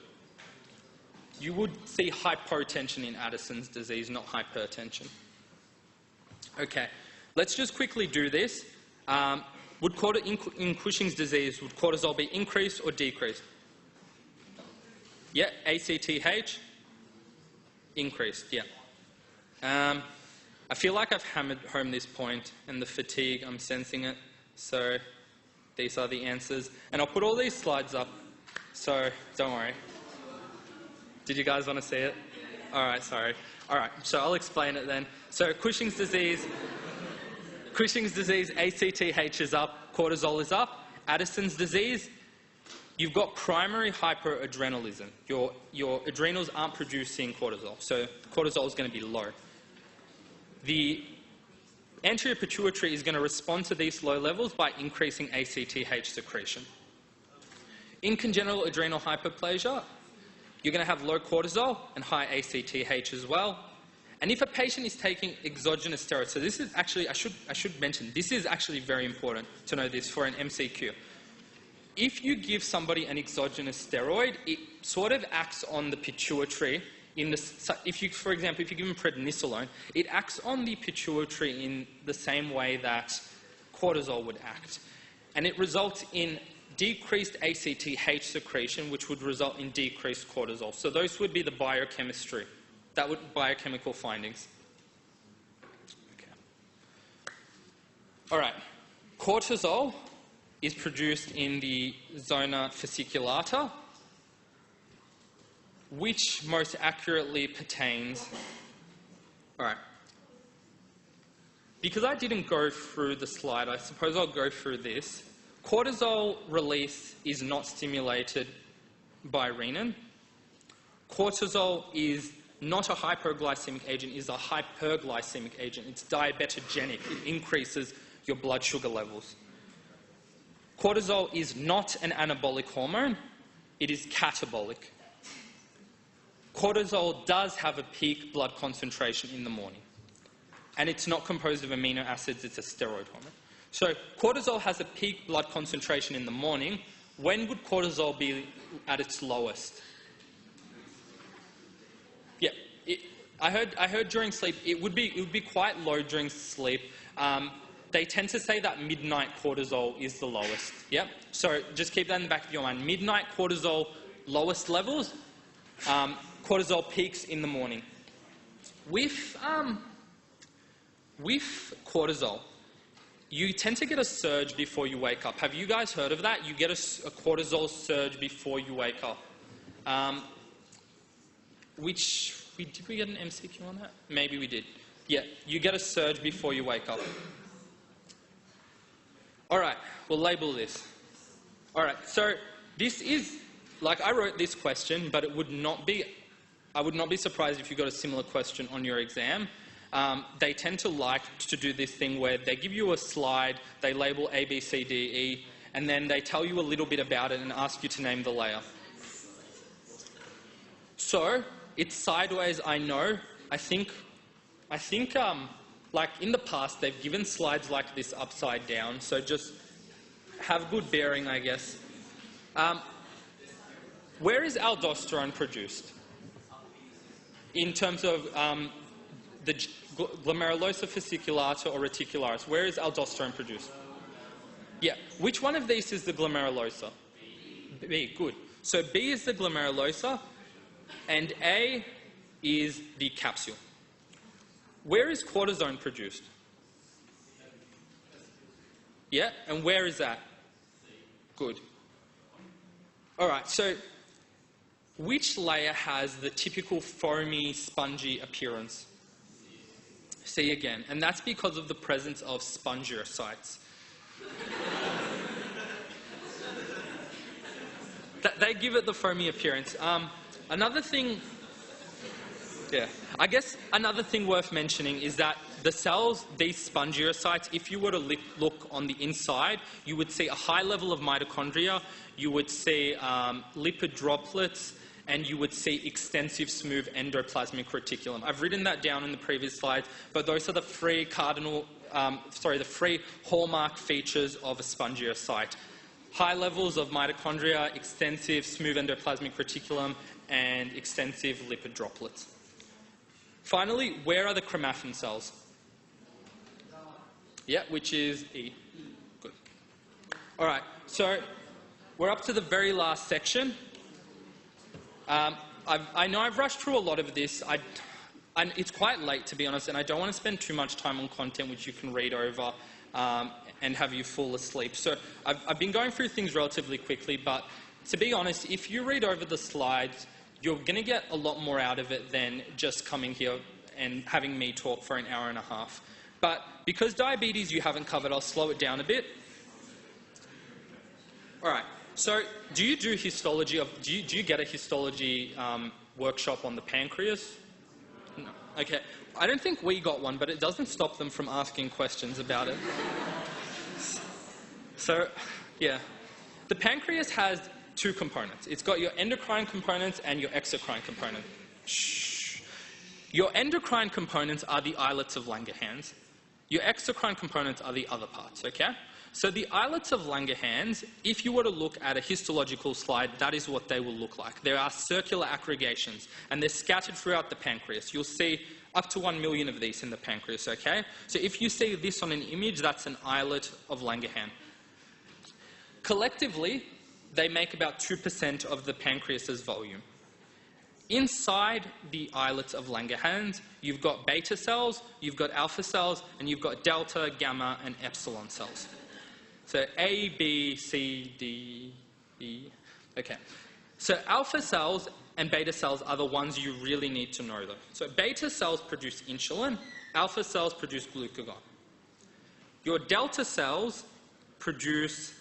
You would see hypotension in Addison's disease, not hypertension. Okay, let's just quickly do this. In Cushing's disease, would cortisol be increased or decreased? Yeah, ACTH, increased, yeah. I feel like I've hammered home this point, and the fatigue, I'm sensing it. So these are the answers. And I'll put all these slides up, so don't worry. Did you guys want to see it? All right, sorry. All right, so I'll explain it then. So Cushing's disease, ACTH is up, cortisol is up. Addison's disease, you've got primary hyperadrenalism. Your adrenals aren't producing cortisol, so cortisol is going to be low. The anterior pituitary is going to respond to these low levels by increasing ACTH secretion. In congenital adrenal hyperplasia, you're going to have low cortisol and high ACTH as well. And if a patient is taking exogenous steroids, so this is actually, I should mention, this is actually very important to know this for an MCQ. If you give somebody an exogenous steroid, it sort of acts on the pituitary. For example, if you give them prednisolone, it acts on the pituitary in the same way that cortisol would act. and it results in decreased ACTH secretion, which would result in decreased cortisol. So those would be the biochemistry, biochemical findings. Okay. All right. Cortisol is produced in the zona fasciculata, which most accurately pertains. All right. Because I didn't go through the slide, I suppose I'll go through this. Cortisol release is not stimulated by renin. Cortisol is not a hypoglycemic agent, it's a hyperglycemic agent. It's diabetogenic. It increases your blood sugar levels. Cortisol is not an anabolic hormone. It is catabolic. Cortisol does have a peak blood concentration in the morning. And it's not composed of amino acids, it's a steroid hormone. So cortisol has a peak blood concentration in the morning. When would cortisol be at its lowest? Yeah, I heard during sleep, it would be quite low during sleep. They tend to say that midnight cortisol is the lowest. Yeah, so just keep that in the back of your mind. Midnight cortisol, lowest levels. Cortisol peaks in the morning. With cortisol, you tend to get a surge before you wake up. Have you guys heard of that? You get a cortisol surge before you wake up. Did we get an MCQ on that? Maybe we did. Yeah, you get a surge before you wake up. All right, we'll label this. All right, so this is, like I wrote this question, but I would not be surprised if you got a similar question on your exam. They tend to like to do this thing where they give you a slide, they label A, B, C, D, E, and then they tell you a little bit about it and ask you to name the layer. So, it's sideways, I know. I think like in the past, they've given slides like this upside down, so just have good bearing, I guess. Where is aldosterone produced? In terms of the glomerulosa fasciculata or reticularis, where is aldosterone produced? Yeah, which one of these is the glomerulosa? B, good. So B is the glomerulosa, and A is the capsule. Where is cortisone produced? Yeah, and where is that? Good. All right, so which layer has the typical foamy, spongy appearance? C again, and that's because of the presence of spongiocytes. They give it the foamy appearance. Another thing worth mentioning is that the cells, these spongiocytes, if you were to look on the inside, you would see a high level of mitochondria, you would see lipid droplets, and you would see extensive smooth endoplasmic reticulum. I've written that down in the previous slides, but those are the three hallmark features of a spongiocyte. High levels of mitochondria, extensive smooth endoplasmic reticulum, and extensive lipid droplets. Finally, where are the chromaffin cells? Yeah, which is E. Good. All right, so we're up to the very last section. I know I've rushed through a lot of this. It's quite late, to be honest, and I don't want to spend too much time on content which you can read over and have you fall asleep. So I've been going through things relatively quickly, but to be honest, if you read over the slides, you're going to get a lot more out of it than just coming here and having me talk for an hour and a half. But because diabetes you haven't covered, I'll slow it down a bit. All right. So, do you do histology? Do you get a histology workshop on the pancreas? No. Okay. I don't think we got one, but it doesn't stop them from asking questions about it. So, yeah. The pancreas has two components. It's got your endocrine components and your exocrine component. Shh. Your endocrine components are the islets of Langerhans. Your exocrine components are the other parts, okay? So the islets of Langerhans, if you were to look at a histological slide, that is what they will look like. There are circular aggregations, and they're scattered throughout the pancreas. You'll see up to 1 million of these in the pancreas, okay? So if you see this on an image, that's an islet of Langerhans. Collectively, they make about 2% of the pancreas's volume. Inside the islets of Langerhans, you've got beta cells, you've got alpha cells, and you've got delta, gamma, and epsilon cells. So A, B, C, D, E. Okay. So alpha cells and beta cells are the ones you really need to know, though. So beta cells produce insulin, alpha cells produce glucagon. Your delta cells produce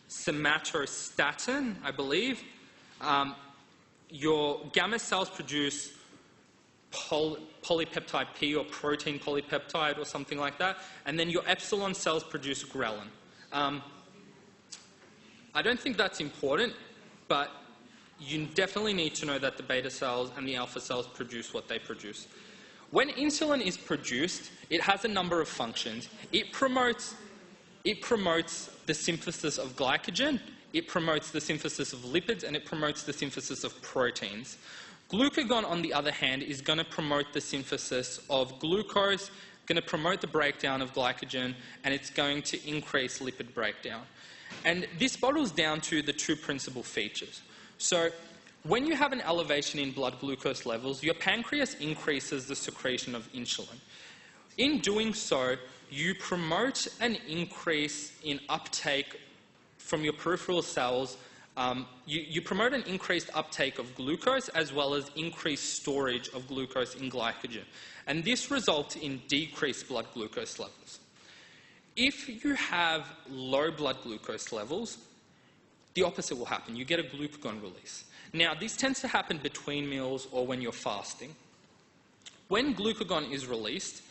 somatostatin, I believe. Your gamma cells produce polypeptide P or protein polypeptide or something like that. And then your epsilon cells produce ghrelin. I don't think that's important, but you definitely need to know that the beta cells and the alpha cells produce what they produce. When insulin is produced, it has a number of functions. It promotes the synthesis of glycogen, it promotes the synthesis of lipids, and it promotes the synthesis of proteins. Glucagon, on the other hand, is going to promote the synthesis of glucose, going to promote the breakdown of glycogen, and it's going to increase lipid breakdown. And this boils down to the two principal features. So when you have an elevation in blood glucose levels, your pancreas increases the secretion of insulin. In doing so, you promote an increase in uptake from your peripheral cells. You promote an increased uptake of glucose as well as increased storage of glucose in glycogen. And this results in decreased blood glucose levels. If you have low blood glucose levels, the opposite will happen. You get a glucagon release. Now, this tends to happen between meals or when you're fasting. When glucagon is released,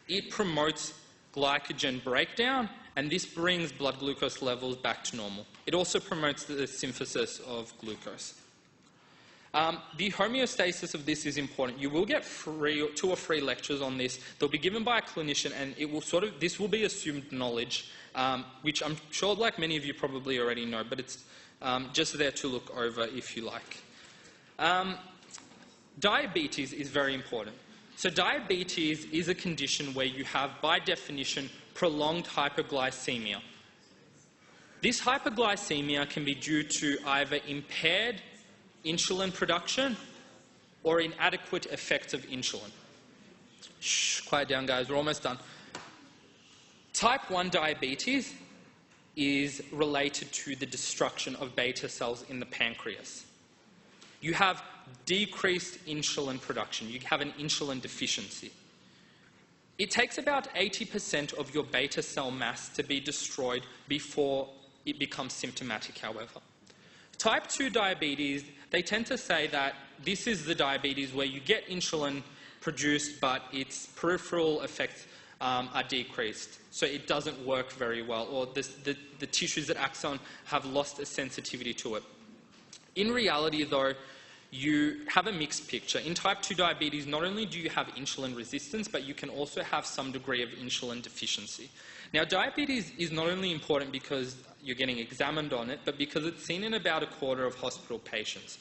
it promotes glycogen breakdown, and this brings blood glucose levels back to normal. It also promotes the synthesis of glucose. The homeostasis of this is important. You will get 2 or 3 lectures on this. They'll be given by a clinician, and it will this will be assumed knowledge, which I'm sure, like many of you, probably already know, but it's just there to look over if you like. Diabetes is very important. So diabetes is a condition where you have, by definition, prolonged hyperglycemia. This hyperglycemia can be due to either impaired insulin production or inadequate effects of insulin. Shh, quiet down, guys, we're almost done. Type 1 diabetes is related to the destruction of beta cells in the pancreas. You have decreased insulin production. You have an insulin deficiency. It takes about 80% of your beta cell mass to be destroyed before it becomes symptomatic, however. Type 2 diabetes, they tend to say that this is the diabetes where you get insulin produced, but its peripheral effects are decreased, so it doesn't work very well, or the tissues it acts on have lost a sensitivity to it. In reality, though, you have a mixed picture. In type 2 diabetes, not only do you have insulin resistance, but you can also have some degree of insulin deficiency. Now, diabetes is not only important because you're getting examined on it, but because it's seen in about 1/4 of hospital patients.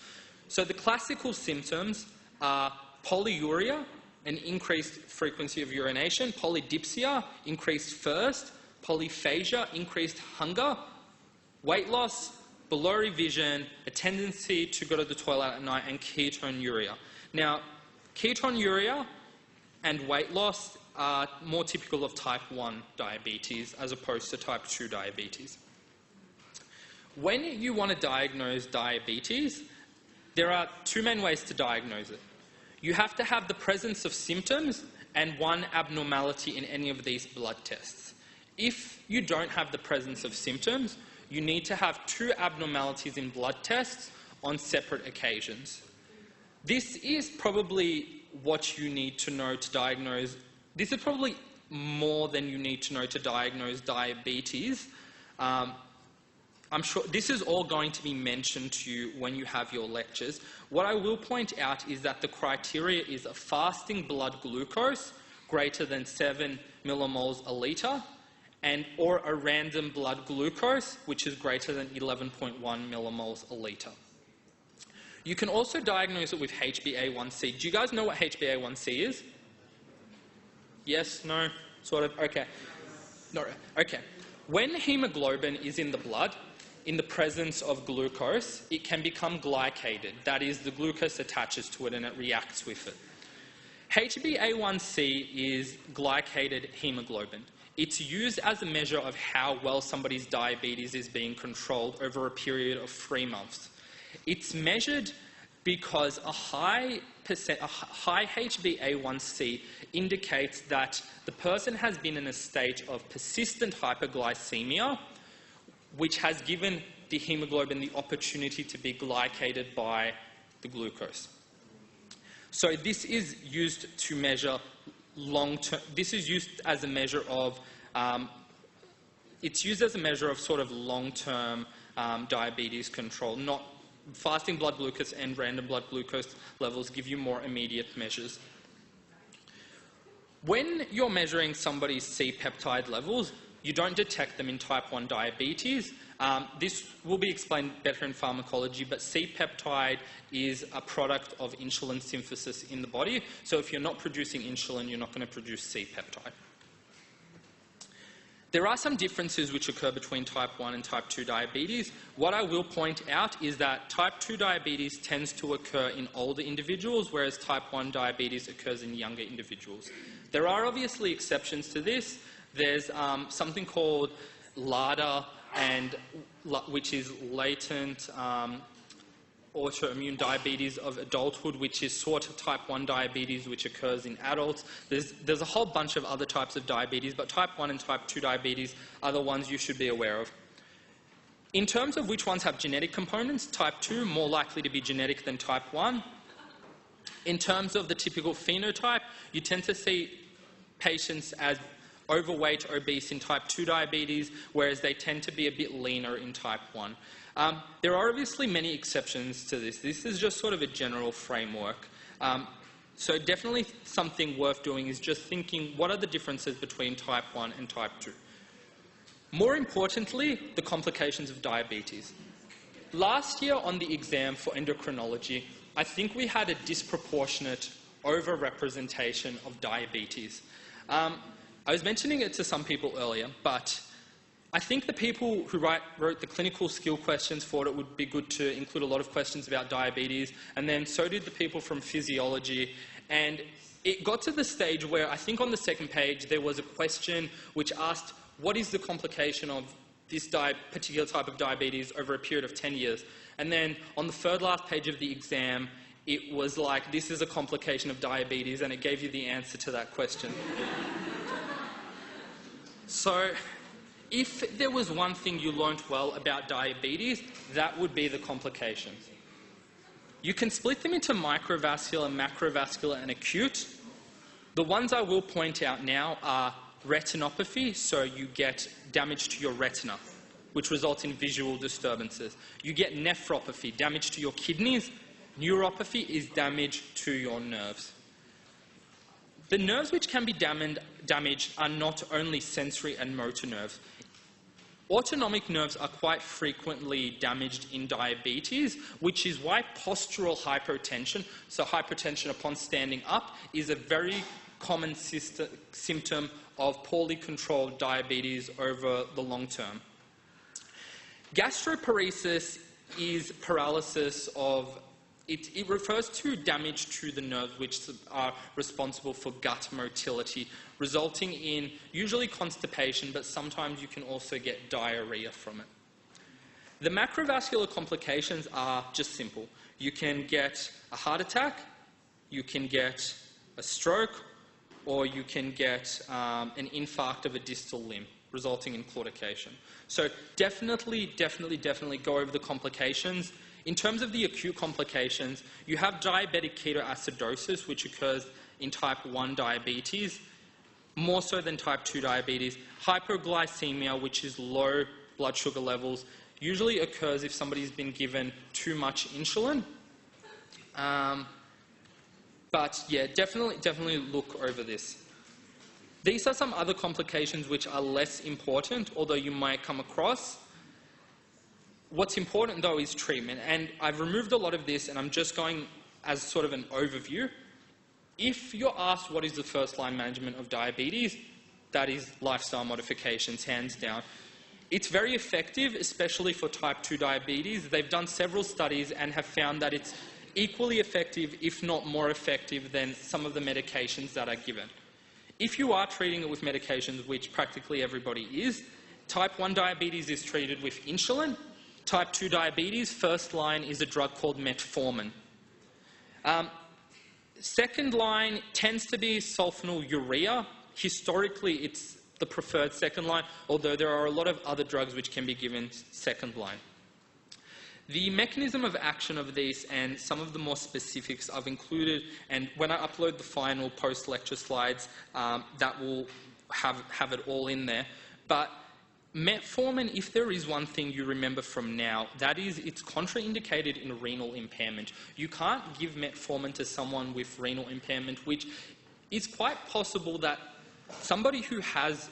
So the classical symptoms are polyuria, an increased frequency of urination, polydipsia, increased thirst, polyphagia, increased hunger, weight loss, blurry vision, a tendency to go to the toilet at night, and ketonuria. Now, ketonuria and weight loss are more typical of type 1 diabetes as opposed to type 2 diabetes. When you want to diagnose diabetes, there are 2 main ways to diagnose it. You have to have the presence of symptoms and 1 abnormality in any of these blood tests. If you don't have the presence of symptoms, you need to have 2 abnormalities in blood tests on separate occasions. This is probably what you need to know to diagnose. This is probably more than you need to know to diagnose diabetes. I'm sure this is all going to be mentioned to you when you have your lectures. What I will point out is that the criteria is a fasting blood glucose greater than 7 millimoles a litre, or a random blood glucose, which is greater than 11.1 millimoles a litre. You can also diagnose it with HbA1c. Do you guys know what HbA1c is? Yes? No? Sort of? Okay. No. Okay. When hemoglobin is in the blood, in the presence of glucose, it can become glycated. That is, the glucose attaches to it and it reacts with it. HbA1c is glycated hemoglobin. It's used as a measure of how well somebody's diabetes is being controlled over a period of 3 months. It's measured because a high HbA1c indicates that the person has been in a state of persistent hyperglycemia, which has given the hemoglobin the opportunity to be glycated by the glucose. So this is used to measure long-term. This is used as a measure of. It's used as a measure of sort of long-term diabetes control. Not fasting blood glucose and random blood glucose levels give you more immediate measures. When you're measuring somebody's C-peptide levels, you don't detect them in type 1 diabetes. This will be explained better in pharmacology, but C-peptide is a product of insulin synthesis in the body. So if you're not producing insulin, you're not going to produce C-peptide. There are some differences which occur between type 1 and type 2 diabetes. What I will point out is that type 2 diabetes tends to occur in older individuals, whereas type 1 diabetes occurs in younger individuals. There are obviously exceptions to this. There's something called LADA, which is latent autoimmune diabetes of adulthood, which is sort of type 1 diabetes, which occurs in adults. There's a whole bunch of other types of diabetes, but type 1 and type 2 diabetes are the ones you should be aware of. In terms of which ones have genetic components, type 2 more likely to be genetic than type 1. In terms of the typical phenotype, you tend to see patients as overweight, obese in type 2 diabetes, whereas they tend to be a bit leaner in type 1. There are obviously many exceptions to this. This is just sort of a general framework. So definitely something worth doing is just thinking, what are the differences between type 1 and type 2? More importantly, the complications of diabetes. Last year on the exam for endocrinology, I think we had a disproportionate overrepresentation of diabetes. I was mentioning it to some people earlier, but I think the people who wrote the clinical skill questions thought it would be good to include a lot of questions about diabetes, and then so did the people from physiology. And it got to the stage where I think on the second page there was a question which asked, what is the complication of this particular type of diabetes over a period of 10 years? And then on the third last page of the exam, it was like, this is a complication of diabetes, and it gave you the answer to that question. So, if there was one thing you learnt well about diabetes, that would be the complications. You can split them into microvascular, macrovascular, and acute. The ones I will point out now are retinopathy, so you get damage to your retina, which results in visual disturbances. You get nephropathy, damage to your kidneys. Neuropathy is damage to your nerves. The nerves which can be damaged are not only sensory and motor nerves. Autonomic nerves are quite frequently damaged in diabetes, which is why postural hypotension, so hypotension upon standing up, is a very common symptom of poorly controlled diabetes over the long term. Gastroparesis is paralysis of It refers to damage to the nerves which are responsible for gut motility, resulting in usually constipation, but sometimes you can also get diarrhea from it. The macrovascular complications are just simple. You can get a heart attack, you can get a stroke, or you can get an infarct of a distal limb, resulting in claudication. So definitely go over the complications. In terms of the acute complications, you have diabetic ketoacidosis, which occurs in type 1 diabetes, more so than type 2 diabetes. Hypoglycemia, which is low blood sugar levels, usually occurs if somebody's been given too much insulin. But yeah, definitely look over this. These are some other complications which are less important, although you might come across. What's important, though, is treatment. And I've removed a lot of this, and I'm just going as sort of an overview. If you're asked what is the first-line management of diabetes, that is lifestyle modifications, hands down. It's very effective, especially for type 2 diabetes. They've done several studies and have found that it's equally effective, if not more effective, than some of the medications that are given. If you are treating it with medications, which practically everybody is, type 1 diabetes is treated with insulin. Type 2 diabetes, first line is a drug called metformin. Second line tends to be sulfonylurea. Historically, it's the preferred second line, although there are a lot of other drugs which can be given second line. The mechanism of action of these and some of the more specifics I've included, and when I upload the final post-lecture slides, that will have it all in there. But metformin, if there is one thing you remember from now, that is it's contraindicated in renal impairment. You can't give metformin to someone with renal impairment, which is quite possible that somebody who has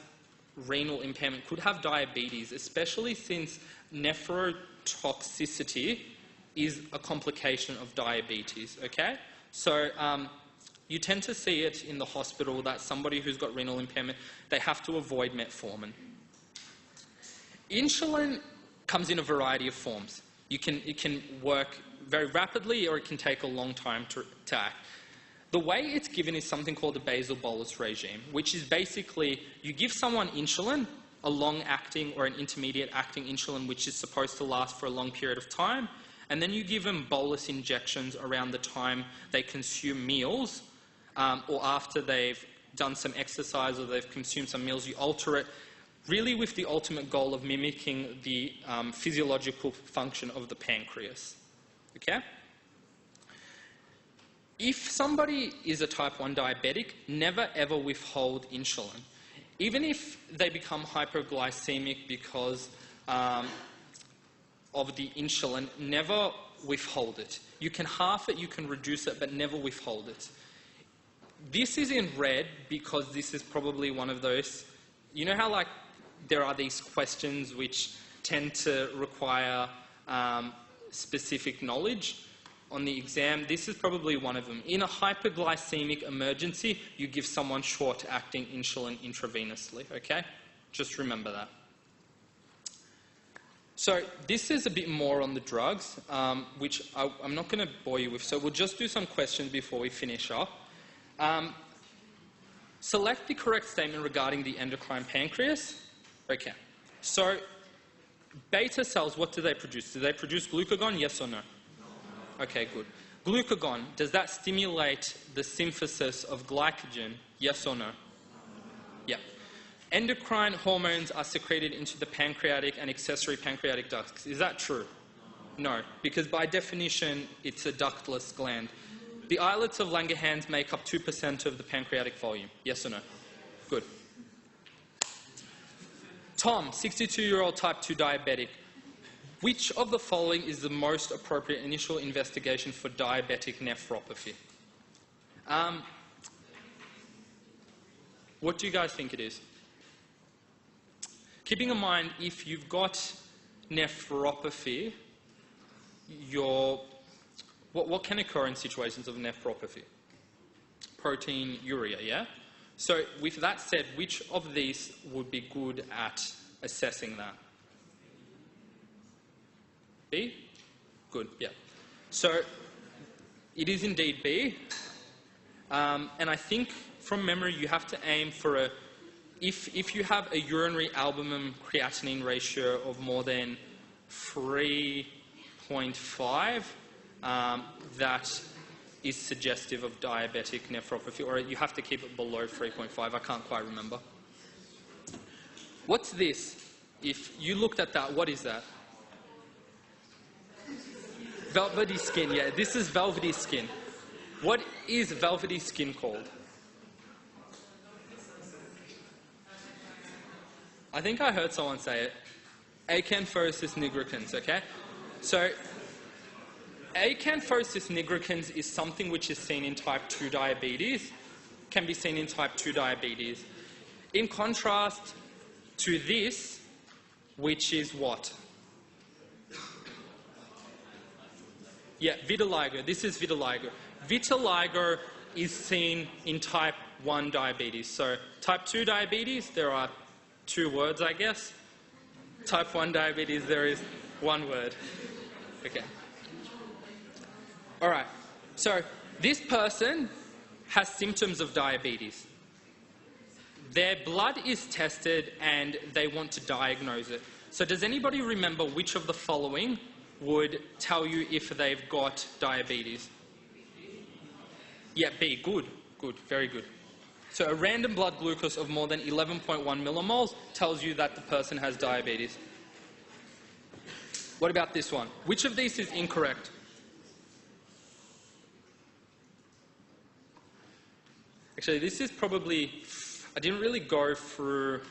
renal impairment could have diabetes, especially since nephrotoxicity is a complication of diabetes, okay? So you tend to see it in the hospital that somebody who's got renal impairment, they have to avoid metformin. Insulin comes in a variety of forms. It can work very rapidly, or it can take a long time to act. The way it's given is something called a basal bolus regime, which is basically you give someone insulin, a long-acting or an intermediate-acting insulin, which is supposed to last for a long period of time, and then you give them bolus injections around the time they consume meals, or after they've done some exercise or they've consumed some meals. You alter it, really with the ultimate goal of mimicking the physiological function of the pancreas. Okay? If somebody is a type 1 diabetic, never ever withhold insulin. Even if they become hyperglycemic because of the insulin, never withhold it. You can half it, you can reduce it, but never withhold it. This is in red because this is probably one of those, you know how like there are these questions which tend to require specific knowledge on the exam? This is probably one of them. In a hyperglycemic emergency, you give someone short-acting insulin intravenously, okay? Just remember that. So this is a bit more on the drugs, which I'm not going to bore you with, so we'll just do some questions before we finish up. Select the correct statement regarding the endocrine pancreas. Okay, so beta cells, what do they produce? Do they produce glucagon, yes or no? Okay, good. Glucagon, does that stimulate the synthesis of glycogen, yes or no? Yeah. Endocrine hormones are secreted into the pancreatic and accessory pancreatic ducts. Is that true? No, because by definition, it's a ductless gland. The islets of Langerhans make up 2% of the pancreatic volume, yes or no? Good. Tom, 62-year-old type 2 diabetic. Which of the following is the most appropriate initial investigation for diabetic nephropathy? What do you guys think it is? Keeping in mind, if you've got nephropathy, what can occur in situations of nephropathy? Proteinuria, yeah? So with that said, which of these would be good at assessing that? B? Good, yeah. So it is indeed B. And I think from memory you have to aim for if you have a urinary albumin creatinine ratio of more than 3.5, that is suggestive of diabetic nephropathy, or you have to keep it below 3.5. I can't quite remember. What's this? If you looked at that, what is that? Velvety skin, yeah, this is velvety skin. What is velvety skin called? I think I heard someone say it. Acanthosis nigricans, okay? So, acanthosis nigricans is something which is seen in type 2 diabetes, can be seen in type 2 diabetes. In contrast to this, which is what? Yeah, vitiligo. This is vitiligo. Vitiligo is seen in type 1 diabetes. So type 2 diabetes, there are two words, I guess. Type 1 diabetes, there is one word. Okay. All right. So this person has symptoms of diabetes. Their blood is tested and they want to diagnose it. So does anybody remember which of the following would tell you if they've got diabetes? Yeah, B. Good. Good. Very good. So a random blood glucose of more than 11.1 millimoles tells you that the person has diabetes. What about this one? Which of these is incorrect? Actually, this is probably... I didn't really go through...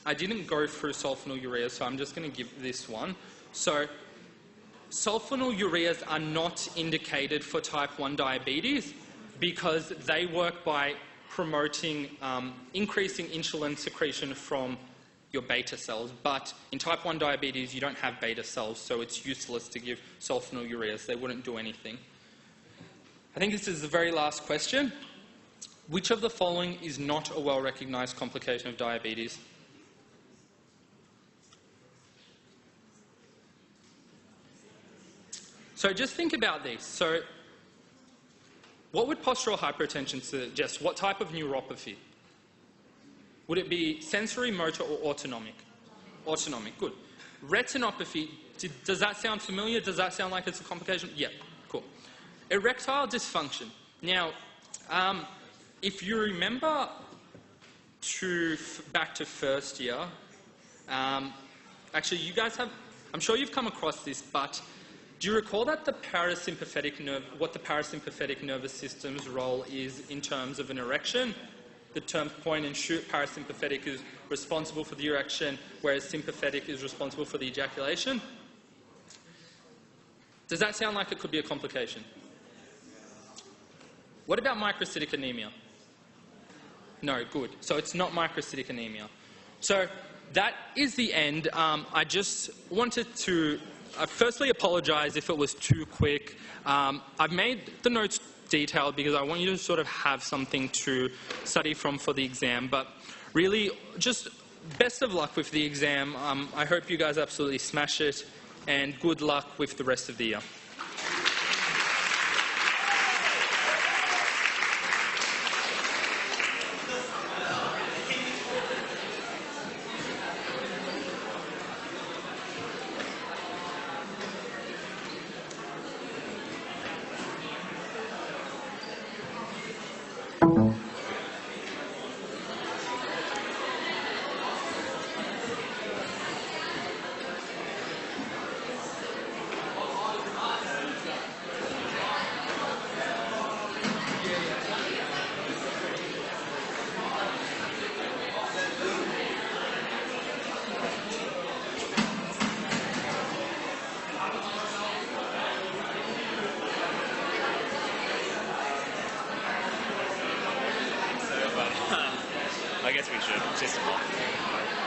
I didn't go through sulfonylureas, so I'm just going to give this one. So, sulfonylureas are not indicated for type 1 diabetes because they work by promoting increasing insulin secretion from your beta cells. But in type 1 diabetes, you don't have beta cells, so it's useless to give sulfonylureas. They wouldn't do anything. I think this is the very last question. Which of the following is not a well-recognized complication of diabetes? So just think about this. So what would postural hypertension suggest? What type of neuropathy? Would it be sensory, motor, or autonomic? Autonomic, good. Retinopathy, does that sound familiar? Does that sound like it's a complication? Yep, cool. Erectile dysfunction. Now, if you remember back to first year, actually you guys have, I'm sure you've come across this, but do you recall that the what the parasympathetic nervous system's role is in terms of an erection? The term point and shoot, parasympathetic is responsible for the erection, whereas sympathetic is responsible for the ejaculation. Does that sound like it could be a complication? What about microcytic anemia? No, good. So it's not microcytic anemia. So that is the end. I just wanted to firstly apologize if it was too quick. I've made the notes detailed because I want you to sort of have something to study from for the exam. But really, just best of luck with the exam. I hope you guys absolutely smash it, and good luck with the rest of the year. I guess we should. Just a moment.